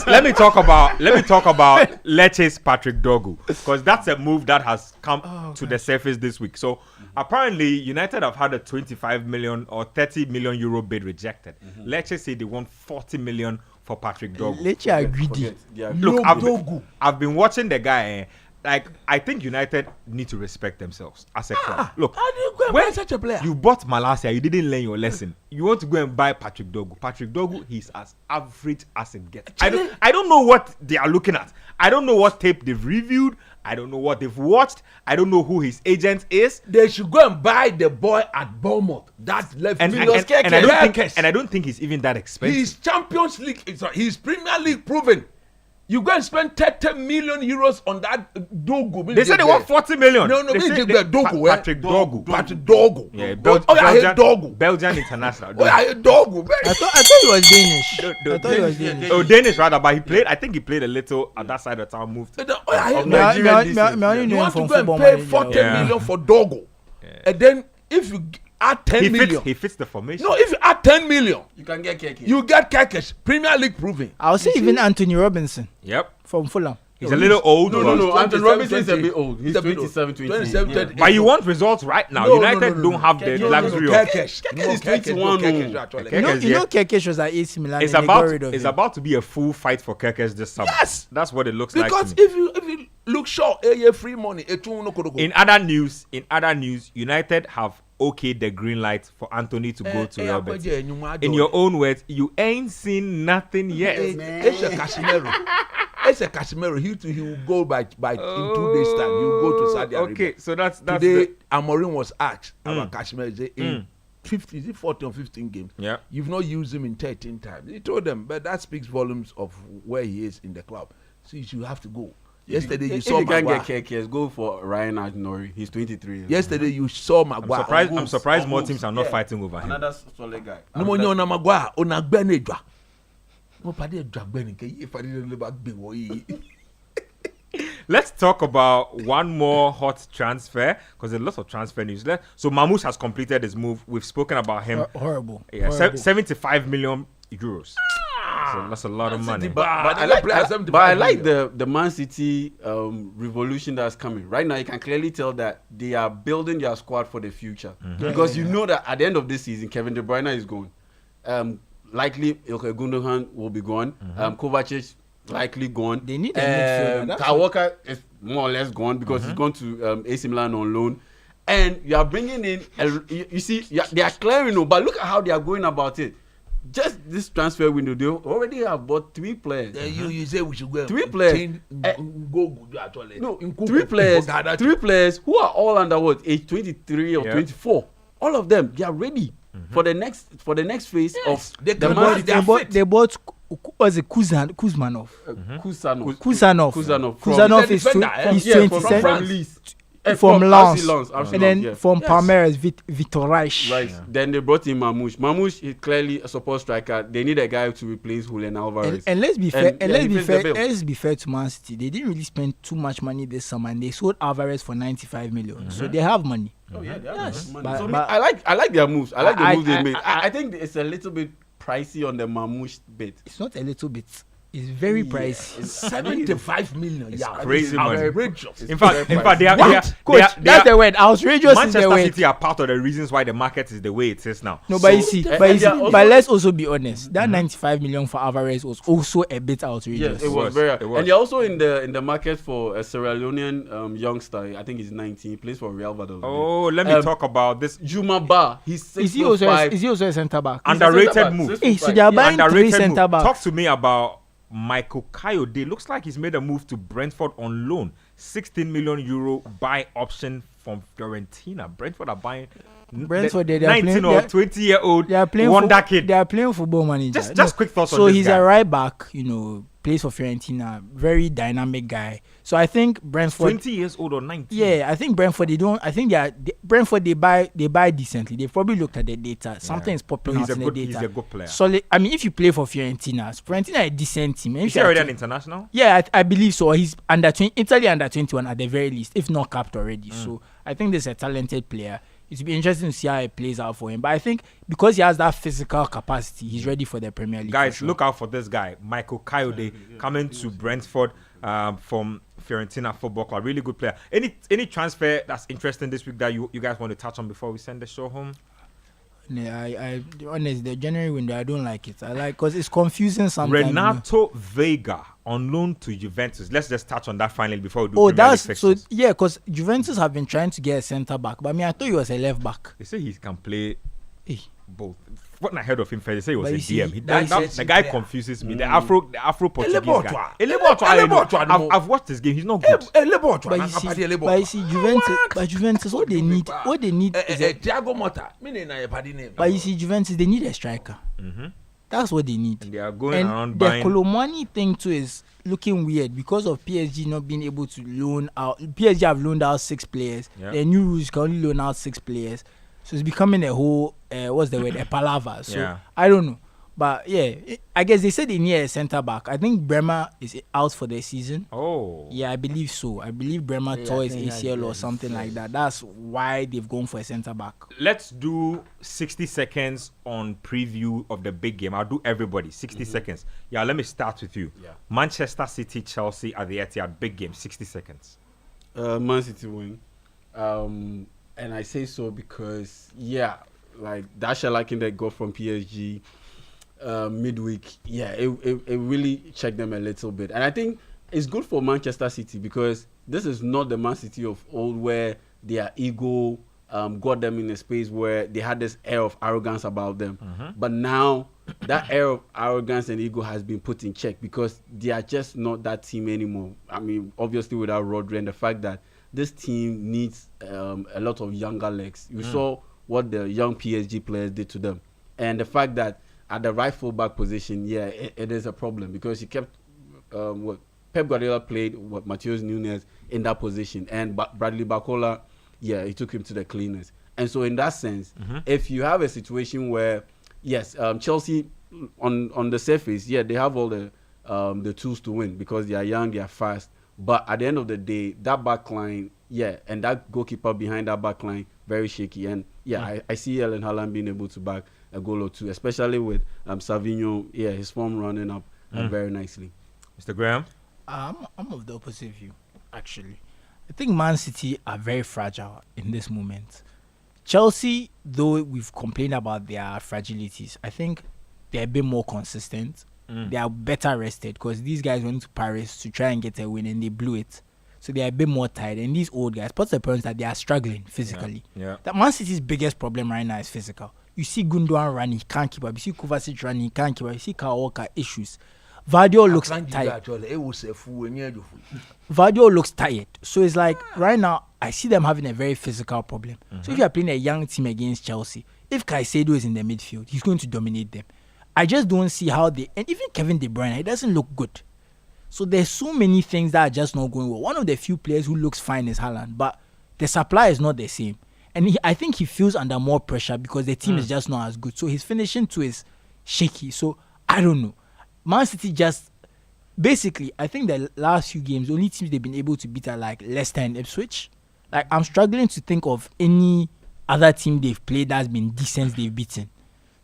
Let me talk about Lecce's Patrick Dogu, because that's a move that has come to the surface this week. So apparently United have had a 25 million or 30 million euro bid rejected. Lecce say they want 40 million for Patrick Dogu. Lecce are greedy. Look, I've been watching the guy. Like, I think United need to respect themselves as a club. Look, how do you go and buy such a player? You bought Malasia, you didn't learn your lesson. You want to go and buy Patrick Dogu. Patrick Dogu, he's as average as it gets. I don't know what they are looking at. I don't know what tape they've reviewed. I don't know what they've watched. I don't know who his agent is. They should go and buy the boy at Bournemouth. That left and I don't think he's even that expensive. He's Champions League. He's Premier League proven. You go and spend 30 million euros on that Dogu. They said they want 40 million. No, they said Dogu. Patrick Dogu. Patrick Dogu. Yeah, Belgian international. Dogu. I thought he was Danish. I thought he was Danish. Oh, Danish rather, but he played. I think he played a little at that side of town. Moved. You want to go and pay 40 million for Dogu, and then if you add 10 million, he fits the formation. No, if you add 10 million, you can get Keke. You get Keke. Premier League proving. I'll say even Anthony Robinson. Yep. From Fulham. He's a little old. No. Anthony Robinson is a bit old. He's 27, 28. Yeah. But you want results right now. United don't have the luxury of Keke is 21. You know Keke was at AC Milan. It's about to be a full fight for Keke this summer. Yes, that's what it looks because like. Because if you look short, free money. In other news, United have okayed the green light for Anthony to go to Real Betis. In your own words, you ain't seen nothing yet. It's a Casemiro. He will go by in 2 days time. He will go to Saudi Arabia. Okay, so that's today. Amorim was asked about Casemiro. In 14 or 15 games, you've not used him in 13 times. He told them, but that speaks volumes of where he is in the club. So you have to go. Yesterday you saw Maguire. If you can't get Keke, go for Ryan Nori. He's 23. Yesterday you saw Maguire. I'm surprised more teams are not fighting over him. Another solid guy. Maguire. Let's talk about one more hot transfer, because there's lots of transfer news. So Mamouche has completed his move. We've spoken about him. Horrible. Yeah, 75 million euros. So that's a lot of money. But I like the Man City revolution that's coming. Right now, you can clearly tell that they are building their squad for the future. Because you know that at the end of this season, Kevin De Bruyne is gone. Likely, Ilkay Gundogan will be gone. Kovacic likely gone. They need a midfielder. Kyle Walker is more or less gone because he's gone to AC Milan on loan. And you are bringing in, you see, they are clearing, but look at how they are going about it. Just this transfer window, they already have bought 3 players. You say we should go 3 players. Three players who are all under age 23 or 24. All of them, they are ready for the next phase of the Man. They bought Kuzmanov. Kuzanov is 27 from Lens, and then from Palmeiras, Vitor Reich. Right. Then they brought in Mamouche. Mamouche is clearly a support striker. They need a guy to replace Julian Alvarez. And let's be fair. Let's be fair to Man City. They didn't really spend too much money this summer, and they sold Alvarez for 95 million. So they have money. Oh yeah, they have money. But I like their moves. I like the moves they made. I think it's a little bit pricey on the Mamouche bit. It's not a little bit. It's very pricey. It's 75 million. It's crazy money. Outrageous. In fact, they are. That's the word. Outrageous is the word. Manchester City are part of the reasons why the market is the way it is now. No, but you see, but let's also be honest. That 95 million for Alvarez was also a bit outrageous. Yes, it was very. And they're also in the market for a Sierra Leonean youngster. I think he's 19. He plays for Real Valladolid. Oh, let me talk about this. Juma Ba. He's 6'5". Is he also a centre back? Underrated move. So they are buying 3 centre backs. Talk to me about Michael Kayode. Looks like he's made a move to Brentford on loan. 16 million euro buy option from Fiorentina. Brentford are buying Brentford, 19 or 20-year-old wonder kid. They are playing football manager. Just quick thoughts on this. So he's a right back, plays for Fiorentina, very dynamic guy. So I think Brentford 20 years old or 19. Yeah, I think Brentford they buy decently. They probably looked at the data. Something is popping out in the data. He's a good player. So I mean, if you play for Fiorentina is a decent team. Is he already an international? Yeah, I believe so. He's Italy under 21 at the very least, if not capped already. So I think this is a talented player. It'll be interesting to see how it plays out for him. But I think because he has that physical capacity, he's ready for the Premier League. Guys, look out for this guy, Michael Coyote, coming to Brentford from Fiorentina Football Club. Really good player. Any transfer that's interesting this week that you guys want to touch on before we send the show home? Yeah, I honestly, the January window, I don't like it. I like because it's confusing sometimes. Renato Vega on loan to Juventus. Let's just touch on that finally before we do. Because Juventus have been trying to get a centre back, but I thought he was a left back. They say he can play both. What I heard of him first, they say he was DM. The guy confuses me. The Afro Portuguese guy. I've watched this game. He's not good. But you see, Juventus, what they need is a Thiago Motta. But you see, Juventus, they need a striker. That's what they need. And they are going around buying. The Colomani thing too is looking weird because of PSG not being able to loan out. PSG have loaned out 6 players. Yeah. The new rules can only loan out 6 players. So it's becoming a whole, what's the word, a palaver. So I don't know. But I guess they said they need a centre back. I think Bremer is out for the season. Oh. Yeah, I believe so. I believe Bremer tore his ACL or something like that. That's why they've gone for a centre back. Let's do 60 seconds on preview of the big game. I'll do everybody 60 seconds. Yeah, let me start with you. Yeah. Manchester City, Chelsea at the Etihad, big game, 60 seconds. Man City win. And I say so because, like that shellacking they got from PSG midweek, it really checked them a little bit. And I think it's good for Manchester City because this is not the Man City of old where their ego got them in a space where they had this air of arrogance about them. But now that air of arrogance and ego has been put in check because they are just not that team anymore. I mean, obviously without Rodri and the fact that this team needs a lot of younger legs. You saw what the young PSG players did to them. And the fact that at the right fullback position, it is a problem because you kept what Pep Guardiola played Matheus Nunes in that position. And Bradley Barcola, he took him to the cleaners. And so in that sense, if you have a situation where, Chelsea on the surface, they have all the tools to win because they are young, they are fast. But at the end of the day, that back line, and that goalkeeper behind that back line, very shaky. And I see Erling Haaland being able to back a goal or two, especially with Savinho, his form running up very nicely. Mr. Graham? I'm of the opposite view, actually. I think Man City are very fragile in this moment. Chelsea, though we've complained about their fragilities, I think they're a bit more consistent. They are better rested because these guys went to Paris to try and get a win and they blew it. So they are a bit more tired. And these old guys, what's the problem that they are struggling physically? That Man City's biggest problem right now is physical. You see Gundogan running, he can't keep up. You see Kovacic running, he can't keep up. You see Kyle Walker, issues. Vardio looks tired. Vardio looks tired. So it's like right now, I see them having a very physical problem. So if you are playing a young team against Chelsea, if Caicedo is in the midfield, he's going to dominate them. I just don't see how and even Kevin De Bruyne, he doesn't look good. So there's so many things that are just not going well. One of the few players who looks fine is Haaland, but the supply is not the same. And I think he feels under more pressure because the team is just not as good. So his finishing too is shaky. So I don't know. Man City just, basically, I think the last few games, the only teams they've been able to beat are like Leicester and Ipswich. Like I'm struggling to think of any other team they've played that's been decent they've beaten.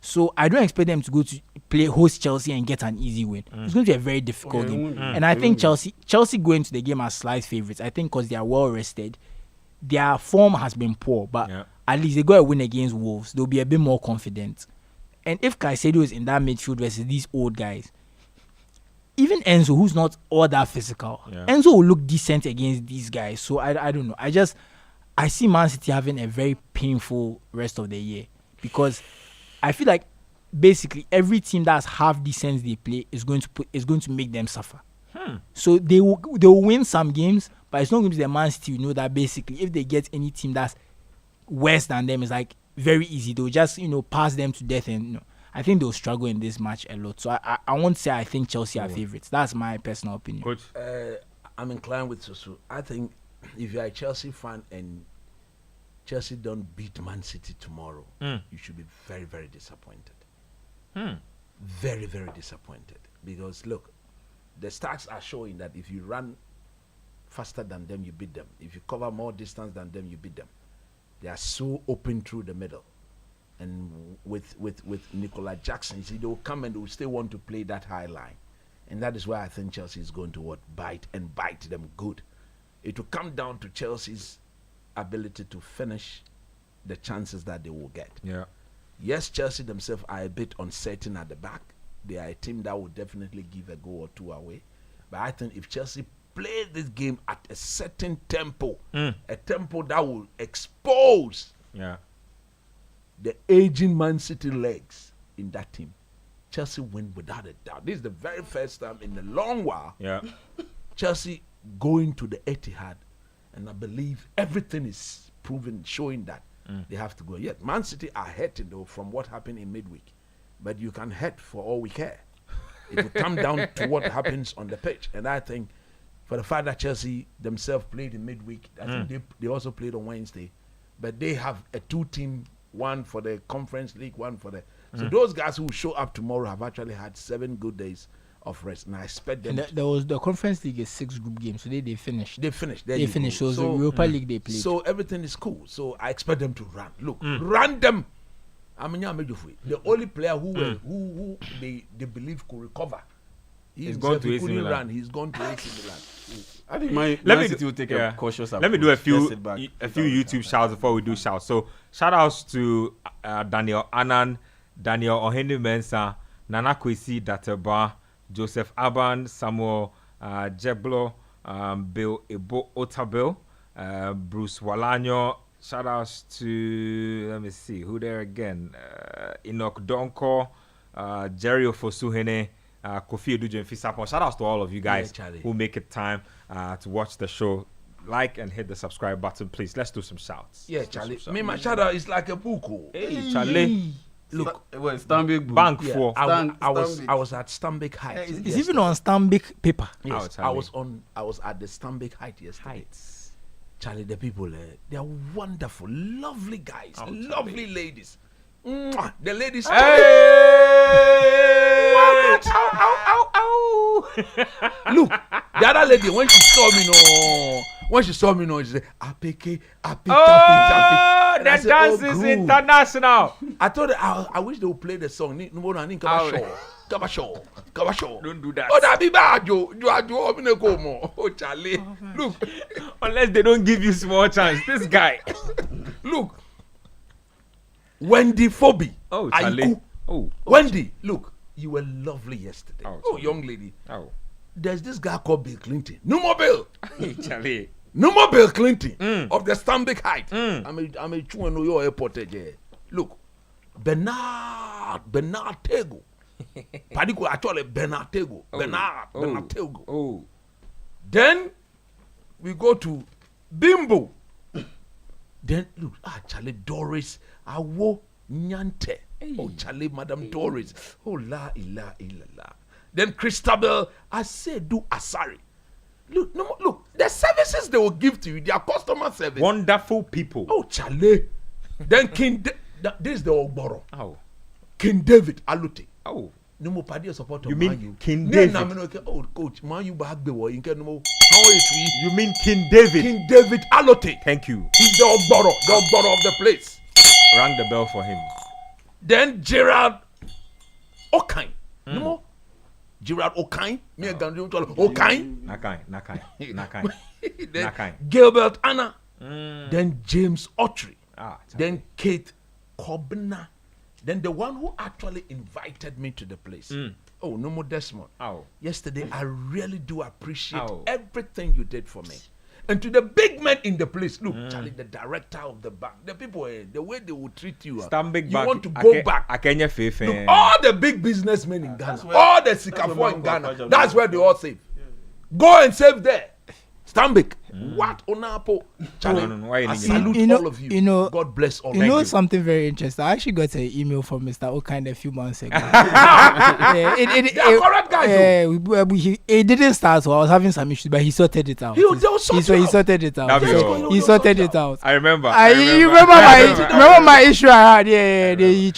So I don't expect them to go to host Chelsea and get an easy win. It's going to be a very difficult game. And I think Chelsea going to the game as slight favourites. I think because they are well rested. Their form has been poor, but at least they got a win against Wolves. They'll be a bit more confident. And if Caicedo is in that midfield versus these old guys, even Enzo, who's not all that physical, Enzo will look decent against these guys. So I don't know. I see Man City having a very painful rest of the year because I feel like basically every team that's half decent they play is going to make them suffer. So they will win some games, but it's not going to be the Man City. You know that basically if they get any team that's worse than them, it's like very easy. They'll just pass them to death, and I think they'll struggle in this match a lot. So I won't say I think Chelsea are favourites. That's my personal opinion. Good. I'm inclined with Susu. I think if you're a Chelsea fan and Chelsea don't beat Man City tomorrow, you should be very, very disappointed. Very, very disappointed. Because look, the stats are showing that if you run faster than them, you beat them. If you cover more distance than them, you beat them. They are so open through the middle. And with Nicola Jackson, they will come and they will still want to play that high line. And that is why I think Chelsea is going to bite them good. It will come down to Chelsea's ability to finish the chances that they will get. Yeah. Yes, Chelsea themselves are a bit uncertain at the back. They are a team that will definitely give a goal or two away. But I think if Chelsea play this game at a certain tempo, a tempo that will expose the aging Man City legs in that team, Chelsea win without a doubt. This is the very first time in a long while Chelsea going to the Etihad, and I believe everything is proven, showing that they have to go. Yet Man City are hurting though from what happened in midweek, but you can hurt for all we care. It will come down to what happens on the pitch, and I think for the fact that Chelsea themselves played in midweek, I think they also played on Wednesday, but they have a 2-team, one for the Conference League, one for the. So those guys who show up tomorrow have actually had 7 good days of rest, and I expect them. There was the Conference League is 6 group games, so they finished. They finished. They finished. So the Europa League they played. So everything is cool. So I expect them to run. Look, run them. I mean, the only player who they believe could recover. He's gone to AC Milan. He's gone to AC Milan. I think Man City will take a cautious approach. Let me do a few YouTube shouts before we do shouts. So shout outs to Daniel Annan, Daniel Ohene Mensah, Nana Kwesi Dateba, Joseph Aban, Samuel Jeblo, Bill Ebo Otabil, Bruce Walanyo. Shout outs to, let me see, who there again? Enoch Donko, Jerry Ofosuhene, Kofi Edujo and Fisapon. Shout outs to all of you guys who make it time to watch the show. Like and hit the subscribe button, please. Let's do some shouts. Yeah, Charlie. Me, my shout out is like a book. Hey, Charlie. Look, Stambik Bank yeah, for. I was at Stambik Heights. It's even on Stambik paper. Yes, I was at the Stambik Heights yesterday. Charlie, the people they are wonderful, lovely guys, lovely ladies. Mwah, the ladies. Hey! What? Ow. Look, the other lady when she saw me, she said, "Apeke." Oh, the dance is international. I told her I wish they would play the song. Kabasho. Don't do that. Oh, that be bad, Joe. Oh, Charlie. Look, unless they don't give you small chance, this guy. Look, Wendy Phoebe. Oh, Charlie. Wendy, look, you were lovely yesterday. Oh, young lady. Oh. There's this guy called Bill Clinton. No more Bill. Hey, Charlie. No more Bill Clinton of the Stambik Heights. I'm a chewing your airport. Look, Bernard Tego. Particularly, actually, Bernard Tego. Bernard Tego. Oh. Then we go to Bimbo. Then look, Charlie Doris Awo Nyante. Oh, Charlie, Madam Doris. Oh, la ila. Then Christabel Asedu Asari. Look, the services they will give to you, their customer service. Wonderful people. Oh, Charlie. Then this is the Ogboro. Oh. King David Alute. Oh. No more party support. You mean King David? Oh, coach, man, you back the war. You mean King David? King David Alute. Thank you. He's the Ogboro of the place. Rang the bell for him. Then Gerard Okain. No more. Gerard Okain. Me and Gandhi Okain. Nakai. Gilbert Anna. Then James Autry. Then Kate Kobna. Then the one who actually invited me to the place. Oh, no more Desmond. Yesterday, I really do appreciate everything you did for me. And to the big men in the place, look, Charlie, the director of the bank, the people, the way they will treat you, Stambik you want to go back. Look, all the big businessmen in Ghana, all the Sikafo in Ghana, that's where they all save. Go and save there. Stambik. What? Onapo. Charlie, I salute all of you. God bless all of you. You know something very interesting? I actually got an email from Mr. Okain a few months ago. They're correct guys. It didn't start, so I was having some issues, but he sorted it out. He sorted it out. He sorted it out. I remember. You remember my issue I had? Yeah.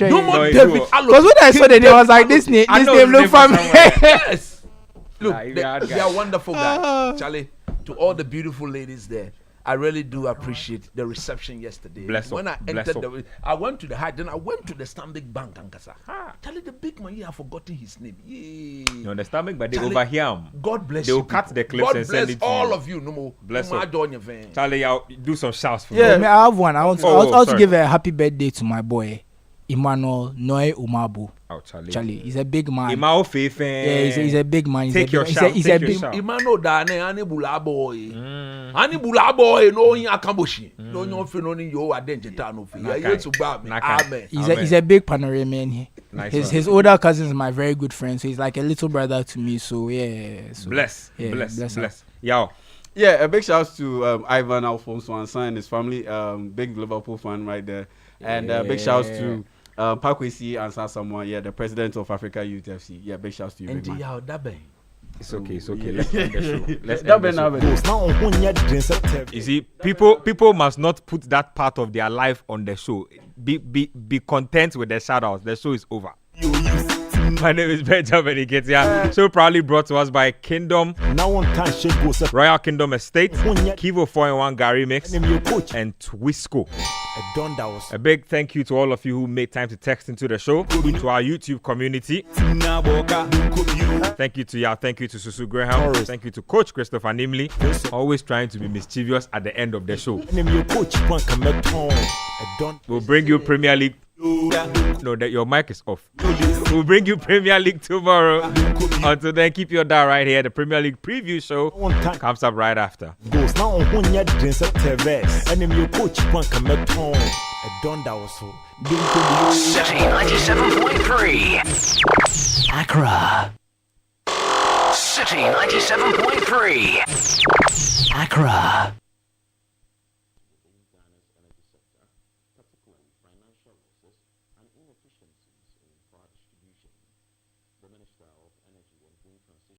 No more David. Because when I saw the name, I was like, this name look familiar. Yes. Look, they are wonderful guys. Charlie, to all the beautiful ladies there, I really do appreciate the reception yesterday. Bless when up, I bless entered up. I went to the high, then I went to the Stanbic Bank and Kasa. Charlie, the big man here, I've forgotten his name. Yeah. No, the stomach, but they Charlie, over here. God bless They you. will cut people. the clips God and bless send it to all you. of you. No more. Bless no more up. join your van. Charlie, I'll do some shouts for Yeah, you. I have one. I want to sorry. give a happy birthday to my boy, Emmanuel Noe Umabu. Oh, Charlie. Charlie, he's a big man. Imao Fefe. Yeah, he's a big man. He's Take a your big, shout. He's Take a your big. shout. Imano Dane, Ani Bula boy. Ani Bula boy, no in Akamboshi. No, no, Finoni, you are danger town of you. You're to grab me. Amen. He's a big Panoramian here. Nice his older cousin is my very good friend, so he's like a little brother to me. So yeah. So, Bless. Yeah, Bless. Yo. Yeah, a big shout out to Ivan Alfonso and his family. Big Liverpool fan right there. And big shout out to Pakwesi and Sasamoa, the president of Africa Youth FC. Yeah, big shout out to you, big man. It's okay. Let's end the show. You see, people must not put that part of their life on the show. Be content with the shout-outs. The show is over. My name is Benjamin Iketia. So proudly brought to us by Kingdom, Royal Kingdom Estate, Kivo 4-in-1 Gary Mix, and Twisco. A big thank you to all of you who made time to text into the show, to our YouTube community. Thank you to y'all. Thank you to Susu Graham. Thank you to Coach Christopher Nimley, always trying to be mischievous at the end of the show. We'll bring you Premier League. No, that your mic is off. We'll bring you Premier League tomorrow. Until then, keep your dial right here. The Premier League preview show comes up right after. City 97.3 Accra. City 97.3 Accra.